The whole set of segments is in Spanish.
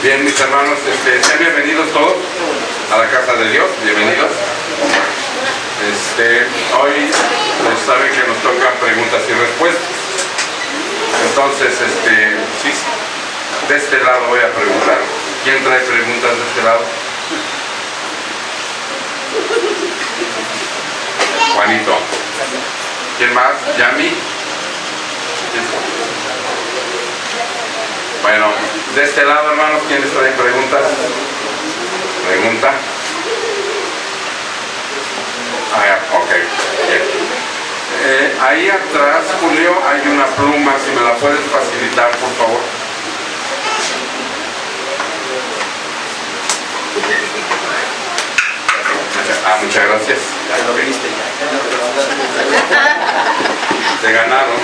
Bien, mis hermanos, sean bienvenidos todos a la casa de Dios, bienvenidos. Hoy pues, saben que nos tocan preguntas y respuestas. Entonces, sí, de este lado voy a preguntar. ¿Quién trae preguntas de este lado? Juanito. ¿Quién más? ¿Yami? Bueno, de este lado, hermanos, ¿quiénes traen preguntas? ¿Pregunta? Ok, bien. Ahí atrás, Julio, hay una pluma, si me la puedes facilitar, por favor. Muchas gracias. Ya lo viste, Te ganaron.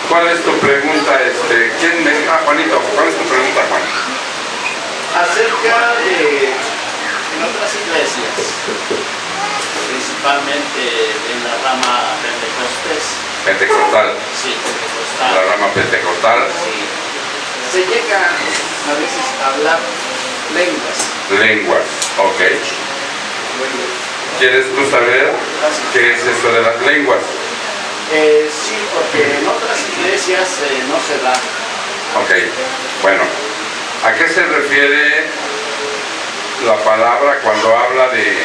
¿Cuál es tu pregunta? ¿Quién me... Juanito, ¿cuál es tu pregunta, Juan? Acerca de en otras iglesias, principalmente en la rama Pentecostal. Sí, pentecostal. La rama pentecostal. Sí. Se llega a veces a hablar lenguas. Lenguas, ok. ¿Quieres tú saber qué es eso de las lenguas? Sí, porque en otras iglesias no se da. Ok, bueno, ¿a qué se refiere la palabra cuando habla de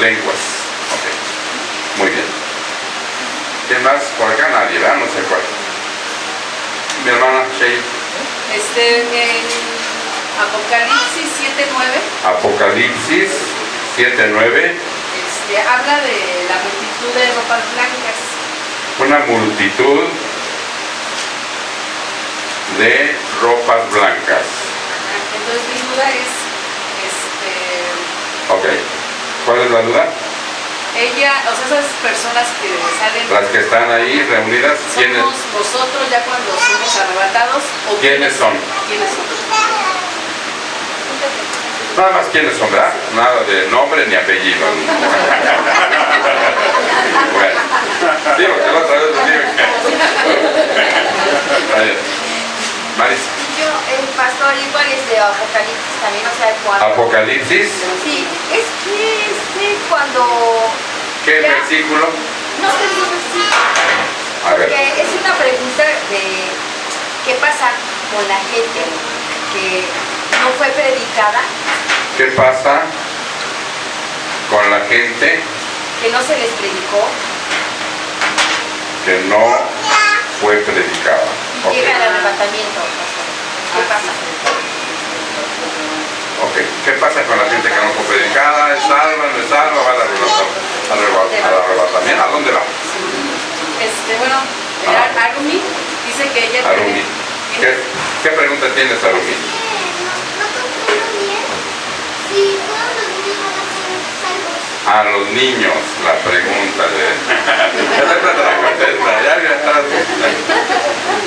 lenguas? Ok, muy bien. ¿Quién más? Por acá nadie, ¿verdad? No sé cuál. Mi hermana Shea. En Apocalipsis 7:9. Apocalipsis 7:9. Habla de la multitud de ropas blancas. Una multitud de ropas blancas. Entonces mi duda es, Ok, ¿cuál es la duda? esas personas que salen... Las que están ahí reunidas, ¿quiénes? ¿Somos nosotros ya cuando somos arrebatados? ¿O ¿Quiénes son? ¿Quiénes son? Nada más quiénes son, ¿verdad? Nada de nombre ni apellido. Bueno, digo que la otra vez les digo que... Maris. El pastor igual es de Apocalipsis también, o sea, cuando... Apocalipsis. Sí, es que cuando... ¿Qué ya... versículo? No te digo sí. A ver. Porque es una pregunta de qué pasa con la gente que no fue predicada. ¿Qué pasa con la gente Que no se les predicó. que no fue predicada? Y Ok. llega el arrebatamiento. ¿Qué pasa? Ok, ¿qué pasa con la gente que no fue predicada? ¿Es salva, no es salva? ¿Va al arrebatamiento? ¿A dónde va? Arumi dice que ella Arumi. ¿Qué pregunta tienes, Arumi? A los niños, la pregunta de...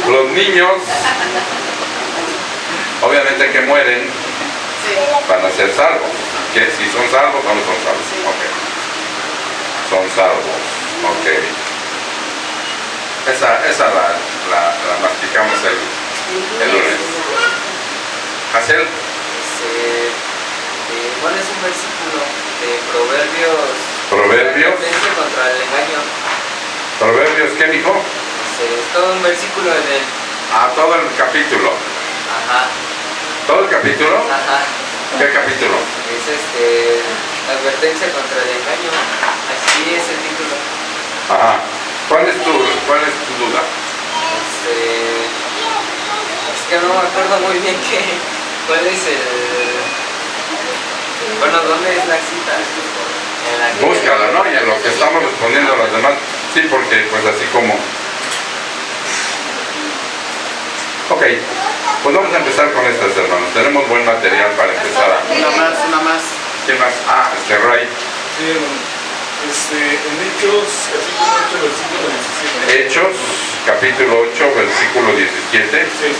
Los niños, obviamente que mueren, van a ser salvos. ¿Qué? Si son salvos o no son salvos. Ok. Son salvos. Ok. Esa la masticamos el lunes. ¿Hacer? ¿Cuál es un versículo de Proverbios? ¿Proverbios? Contra el engaño. ¿Proverbios qué, mijo? Es todo un versículo en el... Todo el capítulo. Ajá. ¿Todo el capítulo? Ajá. ¿Qué capítulo? Es la advertencia contra el engaño. Así es el título. Ajá. ¿Cuál es tu duda? Es que no me acuerdo muy bien cuál es bueno, ¿dónde es la cita? Búscala, ¿no? Y en lo que estamos respondiendo a los demás, sí, porque pues así como... Ok, pues vamos a empezar con estas, hermanos. Tenemos buen material para empezar. Una más. ¿Qué más? Ray. Sí, en Hechos, capítulo 8, versículo 17. Hechos, capítulo 8, versículo 17. Sí.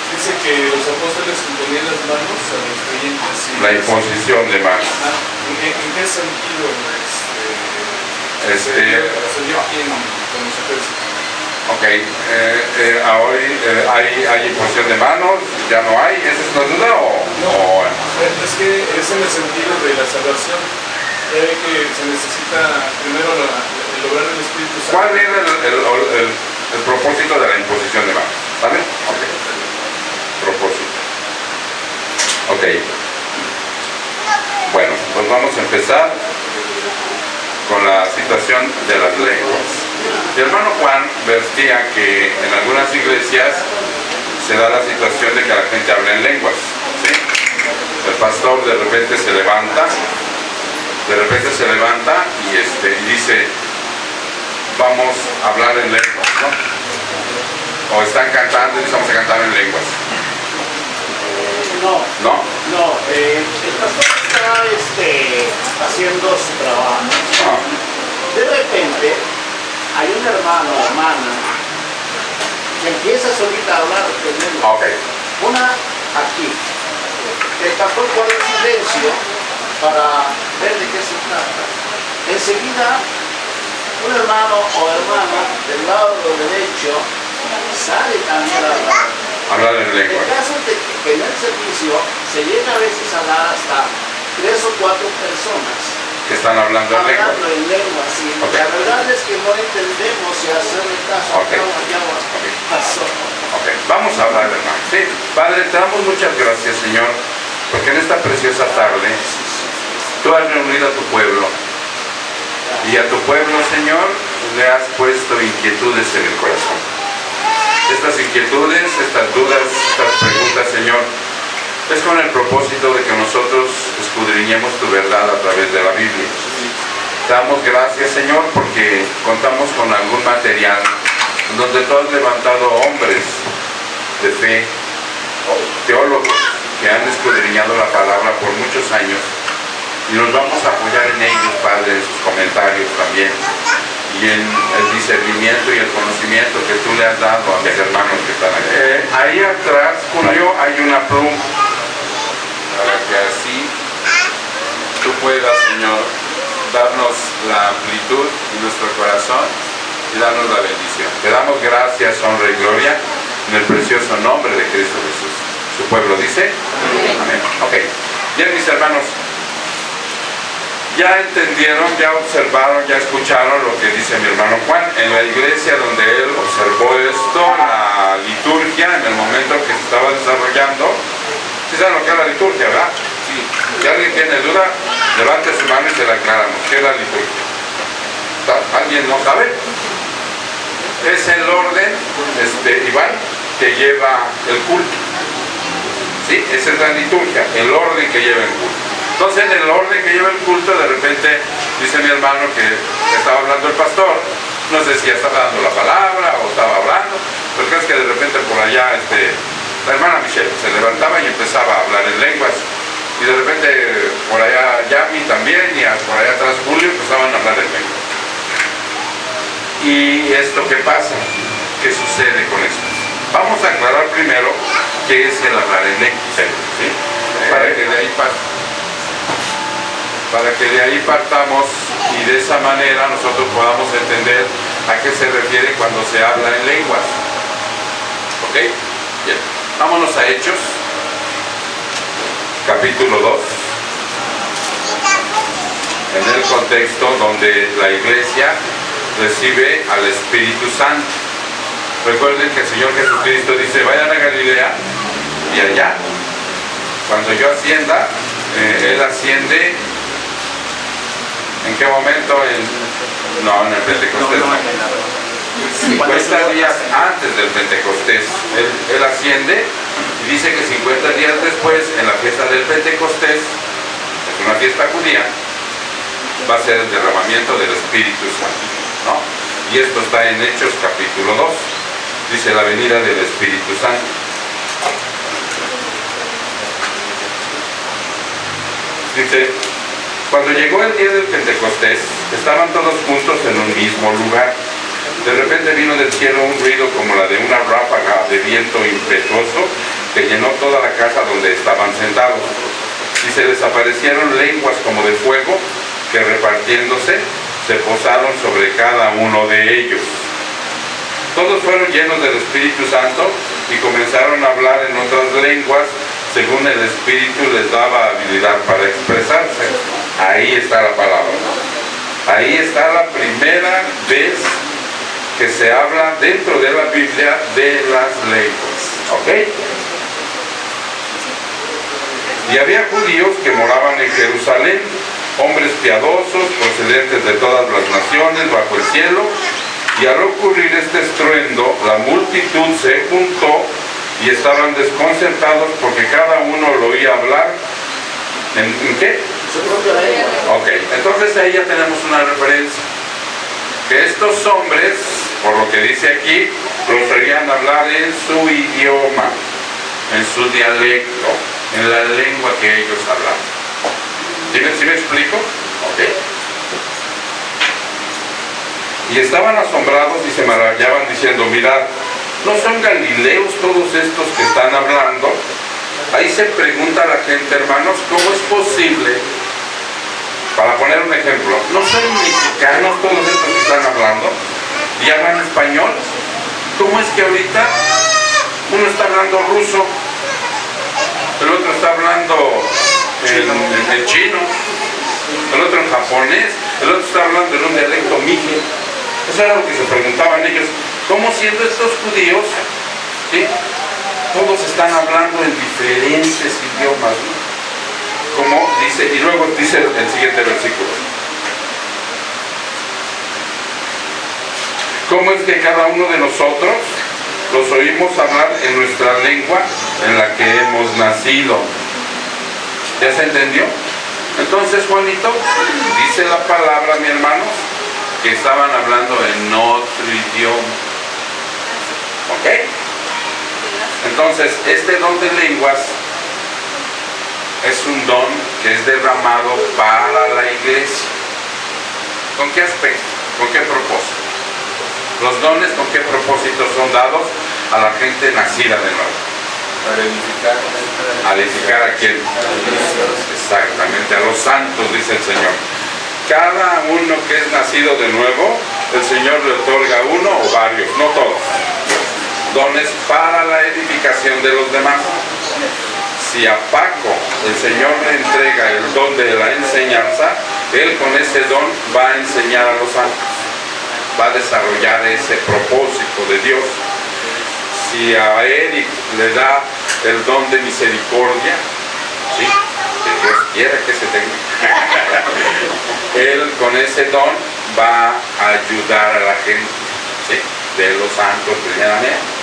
Dice que los apóstoles imponían las manos a los creyentes. La imposición de manos. ¿En qué sentido Se dio aquí con los ejércitos? Ok, hoy hay imposición de manos ya no hay. ¿Esa es una duda o...? Es que es en el sentido de la salvación. Que se necesita primero el obrar del Espíritu Santo. ¿Cuál viene el propósito de la imposición de manos? ¿Vale? Ok. Propósito. Ok. Bueno, pues vamos a empezar con la situación de las lenguas. El hermano Juan vertía que en algunas iglesias se da la situación de que la gente habla en lenguas, ¿sí? El pastor de repente se levanta y dice, vamos a hablar en lenguas, ¿no? O están cantando y vamos a cantar en lenguas. ¿No? El pastor está haciendo su trabajo. De repente hay un hermano o hermana que empieza solita a hablar en lengua. Ok. Una aquí. El pastor guarda silencio para ver de qué se trata. Enseguida un hermano o hermana del lado derecho sale también a hablar en lengua. El caso es de que en el servicio se llega a veces a dar hasta 3 o 4 personas que están hablando en lengua. Sí. Okay. La verdad es que no entendemos si hacerle caso. Okay. Pasó. Okay. Vamos a hablar, hermano. Sí. Padre, te damos muchas gracias, Señor, porque en esta preciosa tarde tú has reunido a tu pueblo. Y a tu pueblo, Señor, le has puesto inquietudes en el corazón. Estas inquietudes, estas dudas, estas preguntas, Señor, es con el propósito de que nosotros escudriñemos tu verdad a través de la Biblia. Te damos gracias, Señor, porque contamos con algún material donde tú has levantado hombres de fe, teólogos, que han escudriñado la palabra por muchos años, y nos vamos a apoyar en ellos, Padre, en sus comentarios también, y en el discernimiento y el conocimiento que tú le has dado a mis hermanos que están aquí. Ahí atrás, Julio, hay una pluma, para que así tú puedas, Señor, darnos la amplitud en nuestro corazón y darnos la bendición. Te damos gracias, honra y gloria en el precioso nombre de Cristo Jesús. Su pueblo dice amén. Ok. Bien, mis hermanos, ya entendieron, ya observaron, ya escucharon lo que dice mi hermano Juan. En la iglesia donde él observó esto, la liturgia, en el momento que se estaba desarrollando, ¿sí saben lo que es la liturgia, verdad? Sí. Si alguien tiene duda, levante su mano y se la aclaramos. ¿Qué es la liturgia? ¿Alguien no sabe? Es el orden, Iván, que lleva el culto. ¿Sí? Esa es la liturgia, el orden que lleva el culto. Entonces, en el orden que lleva el culto, de repente dice mi hermano que estaba hablando el pastor, no sé si ya estaba dando la palabra o estaba hablando, pero es que de repente por allá la hermana Michelle se levantaba y empezaba a hablar en lenguas, y de repente por allá Yami también, y por allá atrás Julio empezaban a hablar en lenguas. ¿Y esto qué pasa? ¿Qué sucede con esto? Vamos a aclarar primero qué es el hablar en lenguas, ¿sí? Para que de ahí partamos y de esa manera nosotros podamos entender a qué se refiere cuando se habla en lenguas. ¿Ok? Bien. Vámonos a Hechos, capítulo 2. En el contexto donde la iglesia recibe al Espíritu Santo. Recuerden que el Señor Jesucristo dice, vayan a Galilea y allá, cuando yo ascienda, Él asciende. ¿En qué momento? En el Pentecostés. 50 días antes del Pentecostés. Él asciende y dice que 50 días después, en la fiesta del Pentecostés, es una fiesta judía, va a ser el derramamiento del Espíritu Santo, ¿no? Y esto está en Hechos capítulo 2. Dice la venida del Espíritu Santo. Dice, cuando llegó el día del Pentecostés, estaban todos juntos en un mismo lugar. De repente vino del cielo un ruido como la de una ráfaga de viento impetuoso que llenó toda la casa donde estaban sentados. Y se les aparecieron lenguas como de fuego que repartiéndose se posaron sobre cada uno de ellos. Todos fueron llenos del Espíritu Santo y comenzaron a hablar en otras lenguas según el Espíritu les daba habilidad para expresarse. Ahí está la palabra. Ahí está la primera vez que se habla dentro de la Biblia de las lenguas. ¿Ok? Y había judíos que moraban en Jerusalén, hombres piadosos, procedentes de todas las naciones bajo el cielo, y al ocurrir este estruendo, la multitud se juntó y estaban desconcertados porque cada uno lo oía hablar. ¿En qué? Su propia lengua. Ok, entonces ahí ya tenemos una referencia. Que estos hombres, por lo que dice aquí, los oían hablar en su idioma, en su dialecto, en la lengua que ellos hablaban. ¿Sí me explico? Ok. Y estaban asombrados y se maravillaban diciendo, mirad, ¿no son galileos todos estos que están hablando? Ahí se pregunta a la gente, hermanos, ¿cómo es posible? Para poner un ejemplo, ¿no son mexicanos todos estos que están hablando? ¿Y hablan español? ¿Cómo es que ahorita uno está hablando ruso, el otro está hablando en chino, el otro en japonés, el otro está hablando en un dialecto mije? Eso era lo que se preguntaban ellos. ¿Cómo siendo estos judíos, ¿sí? Todos están hablando en diferentes idiomas, ¿no? Como dice, y luego dice el siguiente versículo. ¿Cómo es que cada uno de nosotros los oímos hablar en nuestra lengua en la que hemos nacido? ¿Ya se entendió? Entonces, Juanito, dice la palabra, mi hermano, que estaban hablando en otro idioma. ¿Ok? Entonces, este don de lenguas es un don que es derramado para la iglesia. ¿Con qué aspecto? ¿Con qué propósito? Los dones, ¿con qué propósito son dados a la gente nacida de nuevo? Para edificar. ¿A edificar a quién? Exactamente, a los santos, dice el Señor. Cada uno que es nacido de nuevo, el Señor le otorga uno o varios, no todos. Dones para la edificación de los demás. Si a Paco el Señor le entrega el don de la enseñanza, él con ese don va a enseñar a los santos, va a desarrollar ese propósito de Dios. Si a Eric le da el don de misericordia, ¿sí? Que Dios quiera que se tenga, él con ese don va a ayudar a la gente, ¿sí? De los santos primeramente.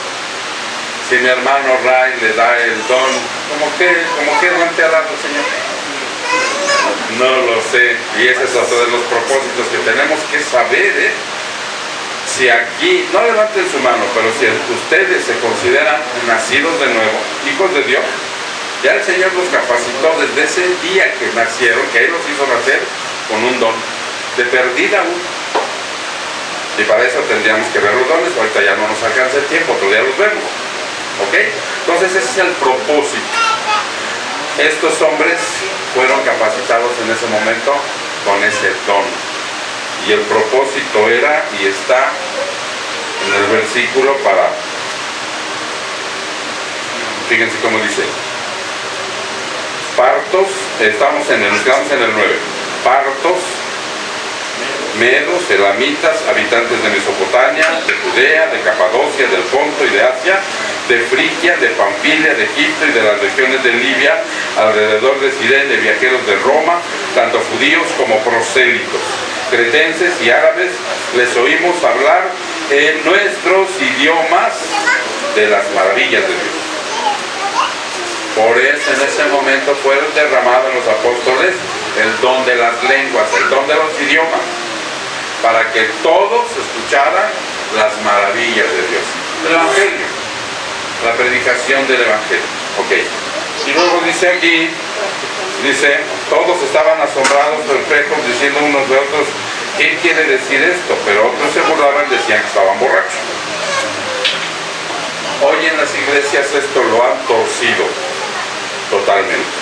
Si mi hermano Ray le da el don, ¿cómo que don te ha dado, Señor? No lo sé. Y ese es otro de los propósitos que tenemos que saber, Si aquí, no levanten su mano, pero si ustedes se consideran nacidos de nuevo, hijos de Dios, ya el Señor los capacitó desde ese día que nacieron, que Él los hizo nacer con un don, de perdida uno. Y para eso tendríamos que ver los dones, ahorita ya no nos alcanza el tiempo, otro día los vemos. ¿Ok? Entonces ese es el propósito. Estos hombres fueron capacitados en ese momento con ese don. Y el propósito era, y está en el versículo para... Fíjense cómo dice. Partos, estamos en el 9. Partos, medos, elamitas, habitantes de Mesopotamia, de Judea, de Capadocia, del Ponto y de Asia, de Frigia, de Panfilia, de Egipto y de las regiones de Libia, alrededor de Cirene, viajeros de Roma, tanto judíos como prosélitos, cretenses y árabes, les oímos hablar en nuestros idiomas de las maravillas de Dios. Por eso en ese momento fue derramado en los apóstoles el don de las lenguas, el don de los idiomas, para que todos escucharan las maravillas de Dios. El Evangelio, la predicación del Evangelio. Ok. Y luego dice aquí, todos estaban asombrados, perplejos, diciendo unos de otros, ¿qué quiere decir esto? Pero otros se burlaban, decían que estaban borrachos. Hoy en las iglesias esto lo han torcido totalmente.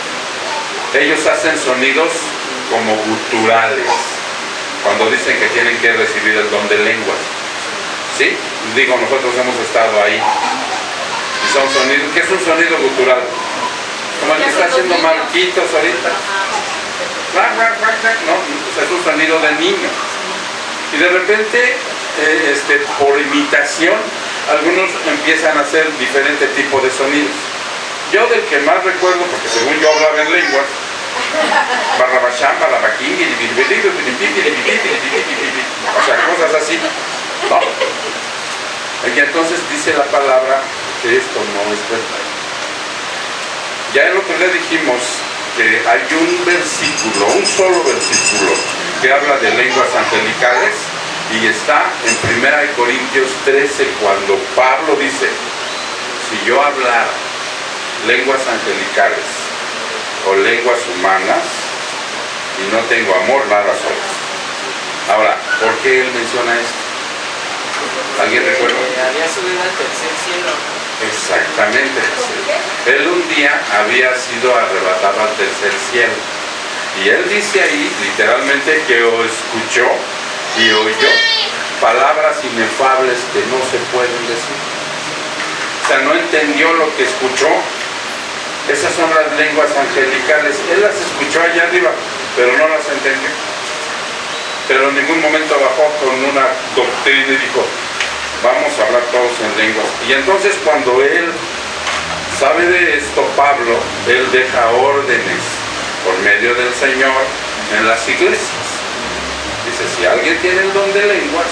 Ellos hacen sonidos como guturales cuando dicen que tienen que recibir el don de lenguas. ¿Sí? Digo, nosotros hemos estado ahí. Y son sonidos. ¿Qué es un sonido gutural? Como el que está haciendo Marquitos ahorita. No, pues es un sonido de niño. Y de repente, por imitación, algunos empiezan a hacer diferente tipo de sonidos. Yo del que más recuerdo, porque según yo hablaba en lenguas, o sea, cosas así, ¿no? Y entonces dice la palabra que esto no es verdad. Ya el otro día dijimos que hay un versículo, un solo versículo, que habla de lenguas angelicales, y está en 1 Corintios 13, cuando Pablo dice: si yo hablara lenguas angelicales o lenguas humanas y no tengo amor, nada soy. Ahora, ¿por qué él menciona esto? ¿Alguien recuerda? Había subido al tercer cielo. Exactamente. Él un día había sido arrebatado al tercer cielo. Y él dice ahí, literalmente, que escuchó y oyó palabras inefables que no se pueden decir. O sea, no entendió lo que escuchó. Esas son las lenguas angelicales. Él las escuchó allá arriba, pero no las entendió. Pero en ningún momento bajó con una doctrina y dijo: vamos a hablar todos en lenguas. Y entonces, cuando él sabe de esto, Pablo, él deja órdenes por medio del Señor en las iglesias. Dice: si alguien tiene el don de lenguas,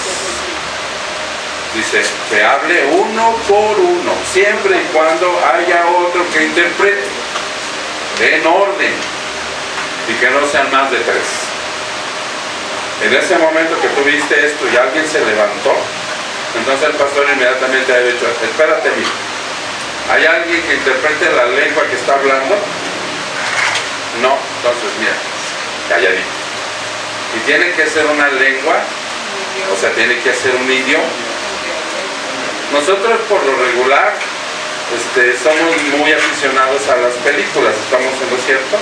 dice que hable uno por uno, siempre y cuando haya otro que interprete, en orden, y que no sean más de 3. En ese momento que tú viste esto y alguien se levantó, entonces el pastor inmediatamente ha dicho: espérate, mijo, ¿hay alguien que interprete la lengua que está hablando? No. Entonces mira, calladito. Y tiene que ser una lengua, o sea, tiene que ser un idioma. Nosotros por lo regular somos muy aficionados a las películas, estamos en lo cierto,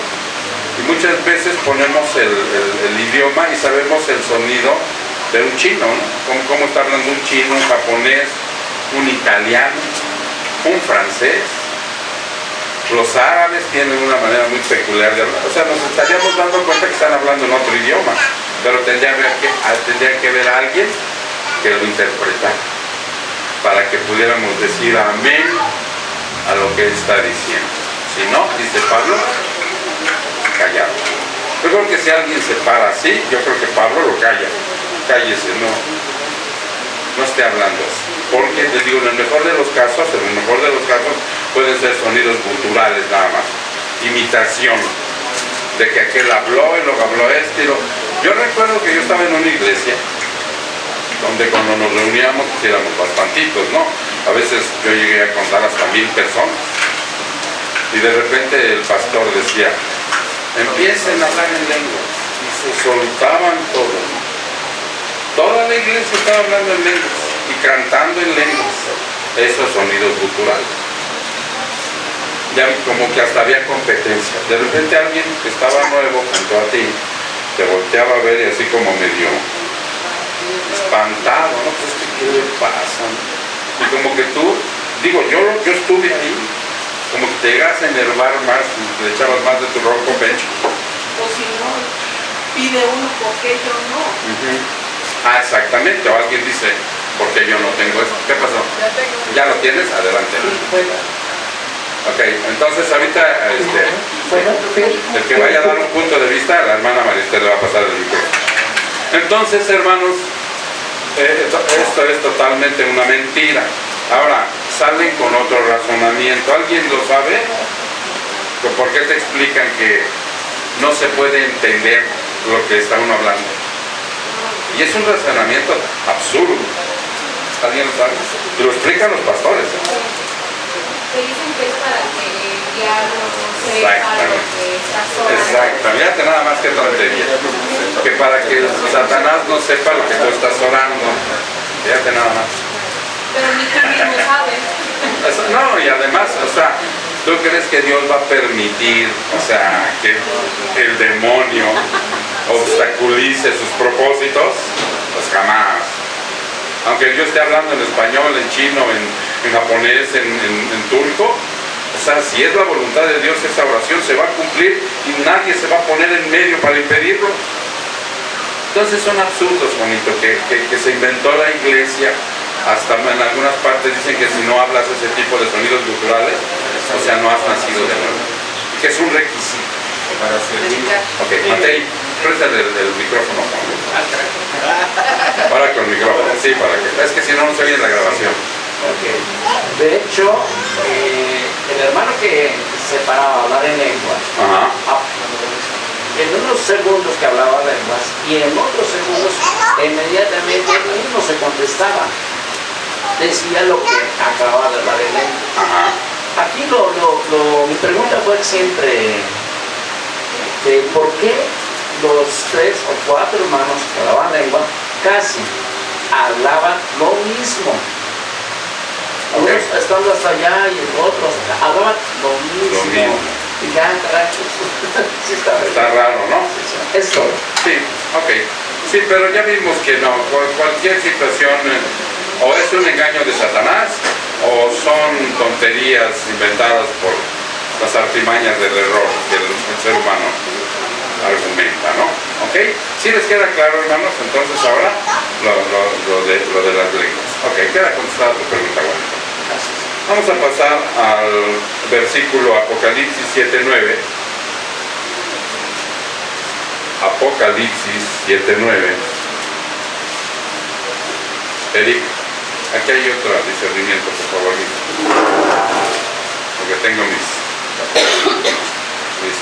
y muchas veces ponemos el idioma y sabemos el sonido de un chino, ¿no? Cómo está hablando un chino, un japonés, un italiano, un francés. Los árabes tienen una manera muy peculiar de hablar. O sea, nos estaríamos dando cuenta que están hablando en otro idioma, pero tendría que ver a alguien que lo interpretara, para que pudiéramos decir amén a lo que él está diciendo. Si no, dice Pablo, callado. Yo creo que si alguien se para así, yo creo que Pablo lo calla. Cállese, no esté hablando así. Porque les digo, en el mejor de los casos pueden ser sonidos culturales nada más, imitación de que aquel habló y luego habló Yo recuerdo que yo estaba en una iglesia donde cuando nos reuníamos pues éramos bastantitos, ¿no? A veces yo llegué a contar hasta 1000 personas, y de repente el pastor decía: empiecen a hablar en lenguas, y se soltaban todos. Toda la iglesia estaba hablando en lenguas y cantando en lenguas, esos sonidos culturales. Ya como que hasta había competencia. De repente alguien que estaba nuevo junto a ti te volteaba a ver y así como medio espantado, ¿no? Pues, ¿qué le pasa? Y como que tú, digo, yo estuve ahí, como que te llegas a enervar más, le echabas más de tu ronco pecho. O si no, pide uno, ¿por qué yo no? Ah, exactamente, o alguien dice: ¿por qué yo no tengo esto? ¿Qué pasó? ¿Ya lo tienes? Adelante. Ok, entonces ahorita el que vaya a dar un punto de vista, a la hermana Maristel le va a pasar el micrófono. Entonces, hermanos, esto es totalmente una mentira. Ahora, salen con otro razonamiento. ¿Alguien lo sabe? ¿Por qué te explican que no se puede entender lo que está uno hablando? Y es un razonamiento absurdo. ¿Alguien lo sabe? Lo explican los pastores. Te dicen que es para que el diablo no sepa lo que está orando. Exacto, fíjate nada más que tontería. Que para que Satanás no sepa lo que tú estás orando. Fíjate nada más. Pero ni tú mismo sabes. No, y además, o sea, ¿tú crees que Dios va a permitir, o sea, que el demonio obstaculice sus propósitos? Pues jamás. Aunque yo esté hablando en español, en chino, en japonés, en turco. O sea, si es la voluntad de Dios, esa oración se va a cumplir y nadie se va a poner en medio para impedirlo. Entonces son absurdos, bonito, que se inventó la iglesia. Hasta en algunas partes dicen que si no hablas ese tipo de sonidos guturales, o sea, no has nacido de nuevo. Y que es un requisito para servir. Ok, Matei, préstale el micrófono. Ahora con el micrófono, sí, para que. Es que si no, no se oye en la grabación. Okay. De hecho, el hermano que se paraba a hablar en lenguas, en unos segundos que hablaba lenguas y en otros segundos inmediatamente él mismo se contestaba, decía lo que acababa de hablar en lenguas. Aquí mi pregunta fue siempre de por qué los 3 o 4 hermanos que hablaban lengua casi hablaban lo mismo. Unos estando hasta allá y otros hablaban lo mismo. Y ya, carajo, sí está raro, ¿no? Es todo. Sí, ok. Sí, pero ya vimos que no. Cualquier situación o es un engaño de Satanás o son tonterías inventadas por las artimañas del error que el ser humano argumenta, ¿no? ¿Ok? ¿Sí les queda claro, hermanos? Entonces ahora lo de las lenguas. Ok, queda contestada tu pregunta, bueno. Vamos a pasar al versículo Apocalipsis 7:9. Apocalipsis 7:9. Eric, aquí hay otro discernimiento, por favor. Porque tengo mis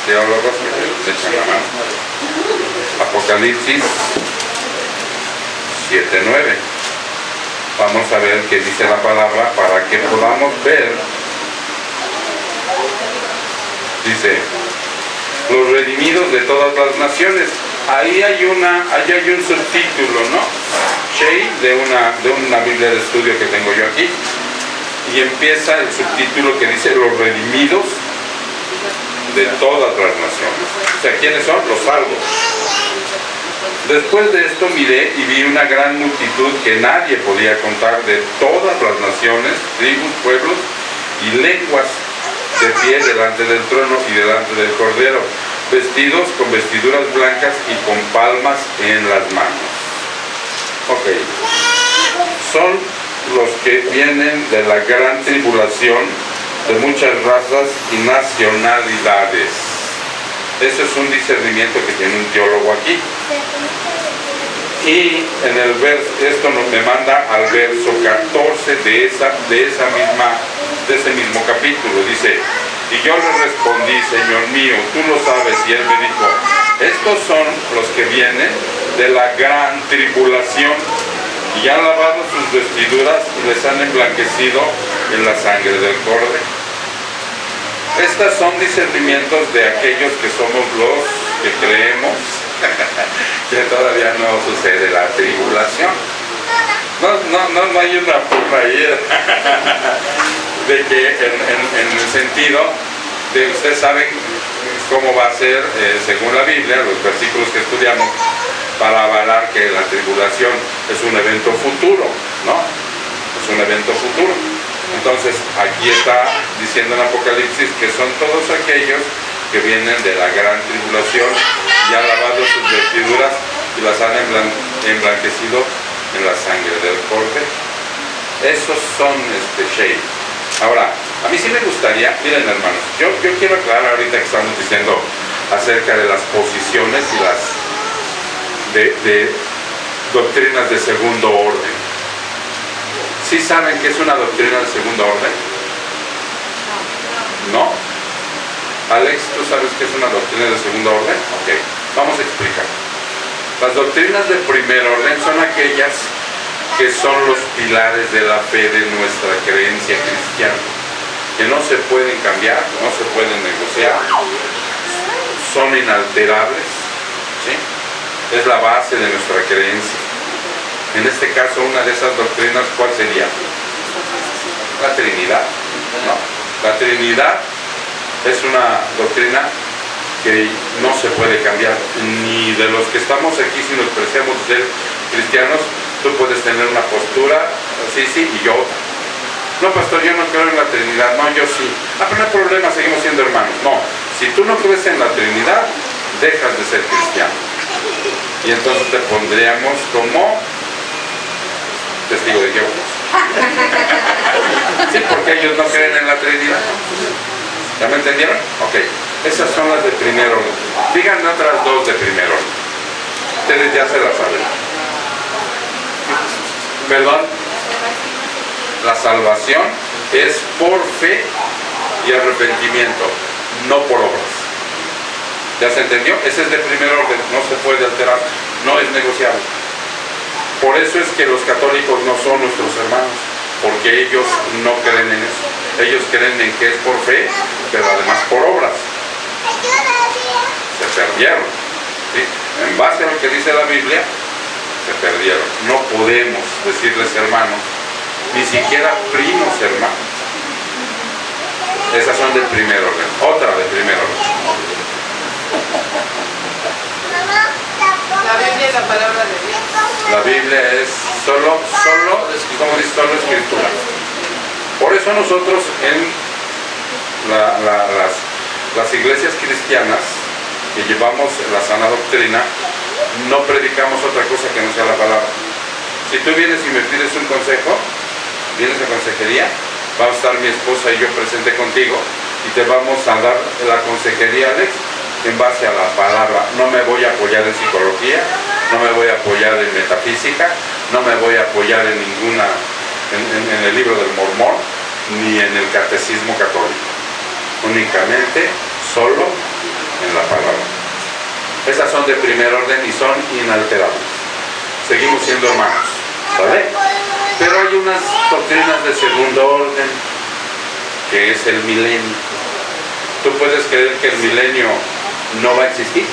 teólogos que me echan la mano. Apocalipsis 7:9. Vamos a ver qué dice la palabra para que podamos ver. Dice, los redimidos de todas las naciones. Ahí hay un subtítulo, ¿no? Shea, de una Biblia de estudio que tengo yo aquí. Y empieza el subtítulo que dice, los redimidos de todas las naciones. O sea, ¿quiénes son? Los salvos. Después de esto miré y vi una gran multitud que nadie podía contar de todas las naciones, tribus, pueblos y lenguas, de pie delante del trono y delante del Cordero, vestidos con vestiduras blancas y con palmas en las manos. Ok. Son los que vienen de la gran tribulación de muchas razas y nacionalidades. Ese es un discernimiento que tiene un teólogo aquí. Y en el verso, esto me manda al verso 14 de ese mismo capítulo. Dice, y yo le respondí, Señor mío, tú lo sabes. Y él me dijo, estos son los que vienen de la gran tribulación y han lavado sus vestiduras y les han emblanquecido en la sangre del Cordero. Estas son discernimientos de aquellos que somos los que creemos que todavía no sucede la tribulación. No hay una forma ahí de que en el sentido de ustedes saben cómo va a ser según la Biblia, los versículos que estudiamos, para avalar que la tribulación es un evento futuro, ¿no? Es un evento futuro. Entonces aquí está diciendo en Apocalipsis que son todos aquellos que vienen de la gran tribulación y han lavado sus vestiduras y las han emblanquecido en la sangre del Cordero. Esos son Shea. Ahora, a mí sí me gustaría, miren hermanos, yo quiero aclarar ahorita que estamos diciendo acerca de las posiciones y las de doctrinas de segundo orden. ¿Sí saben qué es una doctrina de segundo orden? ¿No? Alex, ¿tú sabes qué es una doctrina de segundo orden? Ok, vamos a explicar. Las doctrinas de primer orden son aquellas que son los pilares de la fe de nuestra creencia cristiana, que no se pueden cambiar, no se pueden negociar, son inalterables, ¿sí? Es la base de nuestra creencia. En este caso, una de esas doctrinas, ¿cuál sería? La Trinidad, ¿no? La Trinidad es una doctrina que no se puede cambiar, ni de los que estamos aquí, si nos preciamos ser cristianos, tú puedes tener una postura, sí, y yo otra. No, pastor, yo no creo en la Trinidad. No, yo sí. Ah, pero no hay problema, seguimos siendo hermanos. No, si tú no crees en la Trinidad, dejas de ser cristiano. Y entonces te pondríamos como testigo de Jehová. Sí, porque ellos no creen en la Trinidad. ¿Ya me entendieron? Ok. Esas son las de primer orden. Díganme otras dos de primer orden. Ustedes ya se las saben. ¿Perdón? La salvación es por fe y arrepentimiento, no por obras. ¿Ya se entendió? Ese es de primer orden, no se puede alterar, no es negociable. Por eso es que los católicos no son nuestros hermanos, porque ellos no creen en eso. Ellos creen en que es por fe, pero además por obras. Se perdieron. ¿Sí? En base a lo que dice la Biblia, se perdieron. No podemos decirles hermanos, ni siquiera primos hermanos. Esas son del primer orden. Otra de primer orden. La Biblia es la palabra de Dios. La Biblia es solo, como dice, solo escritura. Por eso nosotros en las iglesias cristianas que llevamos la sana doctrina, no predicamos otra cosa que no sea la palabra. Si tú vienes y me pides un consejo, vienes a consejería, va a estar mi esposa y yo presente contigo y te vamos a dar la consejería, Alex, en base a la palabra. No me voy a apoyar en psicología, no me voy a apoyar en metafísica, no me voy a apoyar en ninguna, en el libro del Mormón, ni en el catecismo católico. Únicamente, solo en la palabra. Esas son de primer orden y son inalterables. Seguimos siendo hermanos, ¿vale? Pero hay unas doctrinas de segundo orden, que es el milenio. ¿Tú puedes creer que el milenio no va a existir?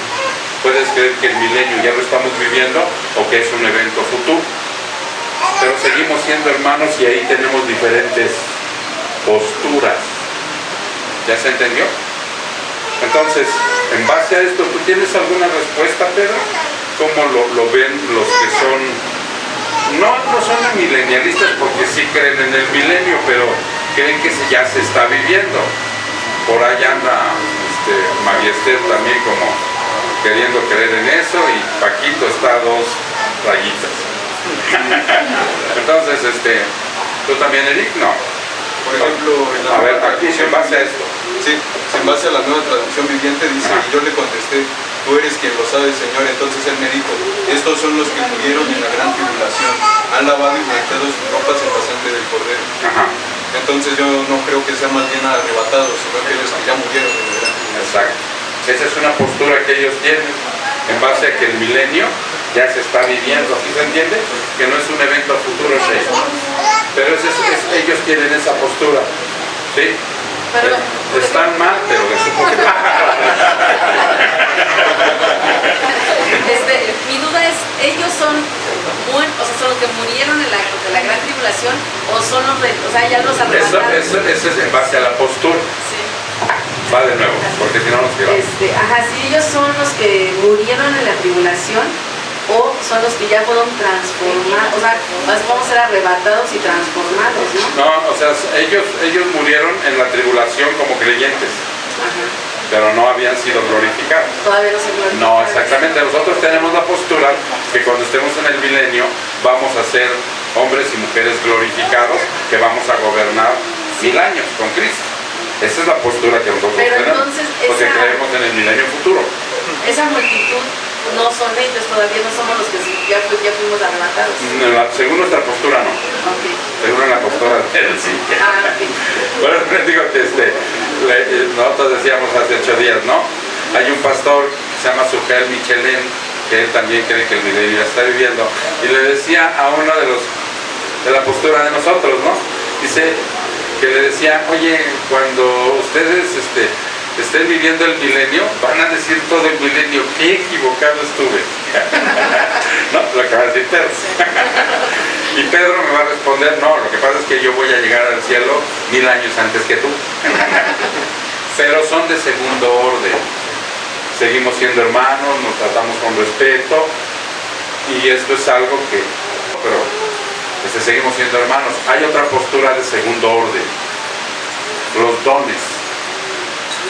¿Puedes creer que el milenio ya lo estamos viviendo o que es un evento futuro? Pero seguimos siendo hermanos y ahí tenemos diferentes posturas. ¿Ya se entendió? Entonces, en base a esto, ¿tú tienes alguna respuesta, Pedro? ¿Cómo lo ven los que son... No son milenialistas porque sí creen en el milenio, pero creen que ya se está viviendo? Por ahí anda María Esther también como queriendo creer en eso, y Paquito está a 2 rayitas. Entonces, ¿tú también, Eric? No. Por ejemplo, a ver, aquí en base a esto. Sí, en base a la nueva traducción viviente dice, y yo le contesté, tú eres quien lo sabe, Señor. Entonces él me dijo, estos son los que murieron en la gran tribulación, han lavado y blanqueado sus ropas en la sangre del Cordero. Ajá. Entonces yo no creo que sean más bien arrebatados, sino aquellos que ya murieron en la gran tribulación. Exacto. Esa es una postura que ellos tienen, en base a que el milenio ya se está viviendo. ¿Sí se entiende? Que no es un evento futuro, sí. Pero ellos tienen esa postura. ¿Sí? Perdón. Están mal, pero de su postura. Mi duda es, ¿ellos son son los que murieron en la gran tribulación o son los ya los arrebataron? Eso es en base a la postura. Sí. Va de nuevo, porque si no nos quedamos. Si ellos son los que murieron en la tribulación o son los que ya fueron transformados, vamos a ser arrebatados y transformados, ¿no? No, ellos murieron en la tribulación como creyentes. Ajá. Pero no habían sido glorificados. Todavía no se glorifican. No, exactamente. Nosotros tenemos la postura que cuando estemos en el milenio vamos a ser hombres y mujeres glorificados, que vamos a gobernar 1000 años con Cristo. Esa es la postura que nosotros tenemos, porque creemos en el milenio futuro. Esa multitud no son ellos, todavía no somos los que ya fuimos arrebatados. Según nuestra postura, no. Okay. Según la postura de él, sí. Okay. Bueno, les digo que nosotros decíamos hace 8 días, ¿no? Hay un pastor que se llama Sujel Michelin, que él también cree que el milenio ya está viviendo, y le decía a uno de la postura de nosotros, ¿no? Dice que le decía, oye, cuando ustedes estén viviendo el milenio, van a decir todo el milenio, qué equivocado estuve. ¿No? Lo que va a decir Pedro. Y Pedro me va a responder, no, lo que pasa es que yo voy a llegar al cielo 1000 años antes que tú. Pero son de segundo orden. Seguimos siendo hermanos, nos tratamos con respeto, y esto es algo que... Pero seguimos siendo hermanos. Hay otra postura de segundo orden, los dones.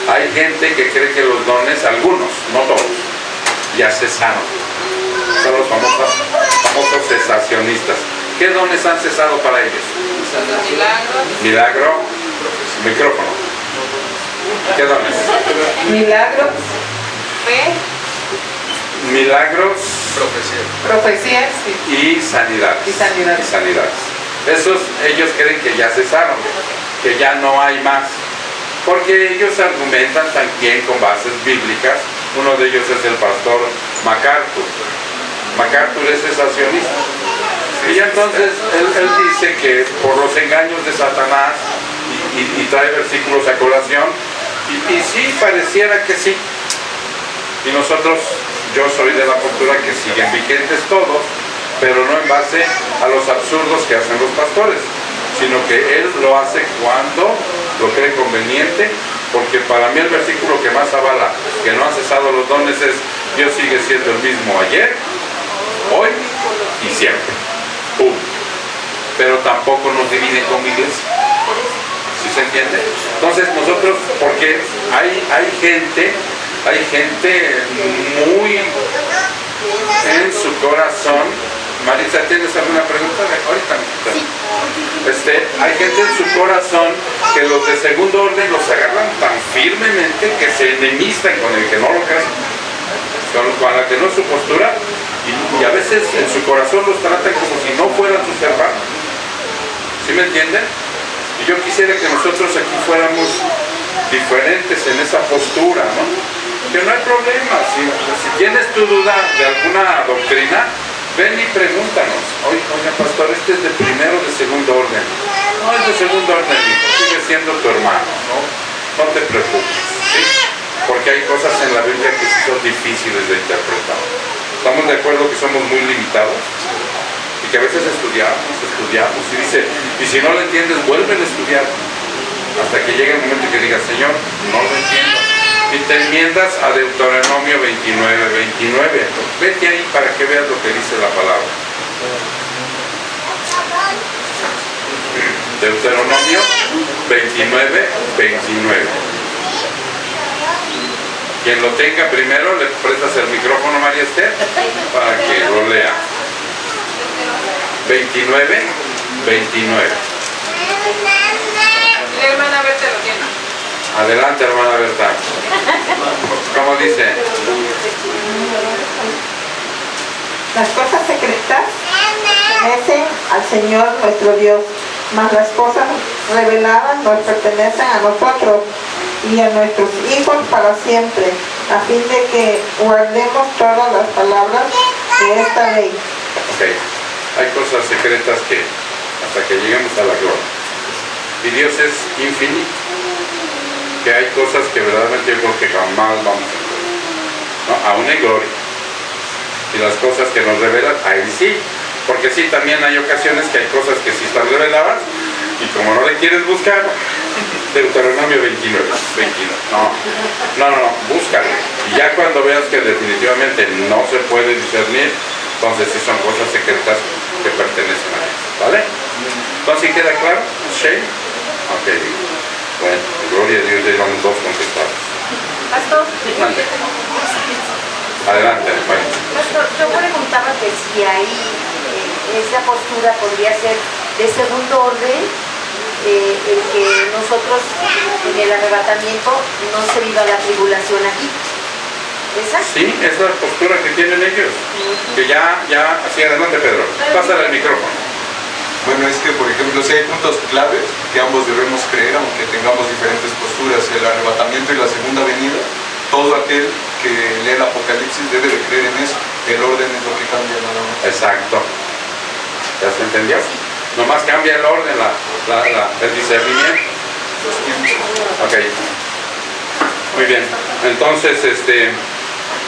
Hay gente que cree que los dones, algunos, no todos, ya cesaron. Son los famosos cesacionistas. ¿Qué dones han cesado para ellos? Milagro, micrófono. ¿Qué dones? Milagros, Fe. Milagros, profecías y sanidades. Y sanidades. Y sanidades. Esos ellos creen que ya cesaron, que ya no hay más. Porque ellos argumentan también con bases bíblicas. Uno de ellos es el pastor MacArthur. MacArthur es cesacionista. Y entonces él dice que por los engaños de Satanás, y trae versículos a colación, y sí, pareciera que sí. Y nosotros, yo soy de la postura que siguen vigentes todos, pero no en base a los absurdos que hacen los pastores, sino que él lo hace cuando lo cree conveniente, porque para mí el versículo que más avala que no han cesado los dones es: Dios sigue siendo el mismo ayer, hoy y siempre. ¡Pum! Pero tampoco nos dividen como iglesia. ¿Sí se entiende? Entonces nosotros, porque hay gente muy en su corazón. Marisa, ¿tienes alguna pregunta? Ahorita. Hay gente en su corazón que los de segundo orden los agarran tan firmemente que se enemistan con el que no lo cree, con la que no es su postura, y a veces en su corazón los tratan como si no fueran sus hermanos. ¿Sí me entienden? Y yo quisiera que nosotros aquí fuéramos diferentes en esa postura, ¿no? Que no hay problema. Si tienes tu duda de alguna doctrina, ven y pregúntanos. Oiga, pastor, este es de primero o de segundo orden. No, es de segundo orden, hijo. Sigue siendo tu hermano, ¿no? No te preocupes, ¿sí? Porque hay cosas en la Biblia que sí son difíciles de interpretar. Estamos de acuerdo que somos muy limitados y que a veces estudiamos y dice, y si no lo entiendes, vuelve a estudiar hasta que llegue el momento que digas: Señor, no lo entiendo. Y te enmiendas a Deuteronomio 29. Vete ahí para que veas lo que dice la palabra. Deuteronomio 29. Quien lo tenga primero, le prestas el micrófono, María Esther, para que lo lea. 29. La hermana Berta lo tiene. Adelante, hermana Berta. ¿Cómo dice? Las cosas secretas pertenecen al Señor nuestro Dios, mas las cosas reveladas nos pertenecen a nosotros y a nuestros hijos para siempre, a fin de que guardemos todas las palabras de esta ley. Ok, hay cosas secretas que hasta que lleguemos a la gloria. Y Dios es infinito. Que hay cosas que verdaderamente yo creo que jamás vamos a ver, ¿no? Aún en gloria. Y las cosas que nos revelan, ahí sí. Porque sí, también hay ocasiones que hay cosas que sí están reveladas, y como no le quieres buscar, Deuteronomio 29. No, búscalo. Y ya cuando veas que definitivamente no se puede discernir, entonces sí son cosas secretas que pertenecen a Dios. ¿Vale? Entonces, ¿sí queda claro? ¿Shane? Ok. Bueno, gloria a Dios, ya llevamos 2 contestados. Pastor, Adelante, bueno. Pastor, yo preguntaba que si ahí esa postura podría ser de segundo orden, el que nosotros en el arrebatamiento no se viva la tribulación aquí. ¿Esa? Sí, esa es la postura que tienen ellos. Que ya, así, adelante, Pedro. Pásale el micrófono. Bueno, es que, por ejemplo, si hay puntos claves que ambos debemos creer, aunque tengamos diferentes posturas, el arrebatamiento y la segunda venida, todo aquel que lee el Apocalipsis debe de creer en eso. El orden es lo que cambia nada más. Exacto. ¿Ya se entendió? Nomás cambia el orden, el discernimiento. Ok. Muy bien. Entonces,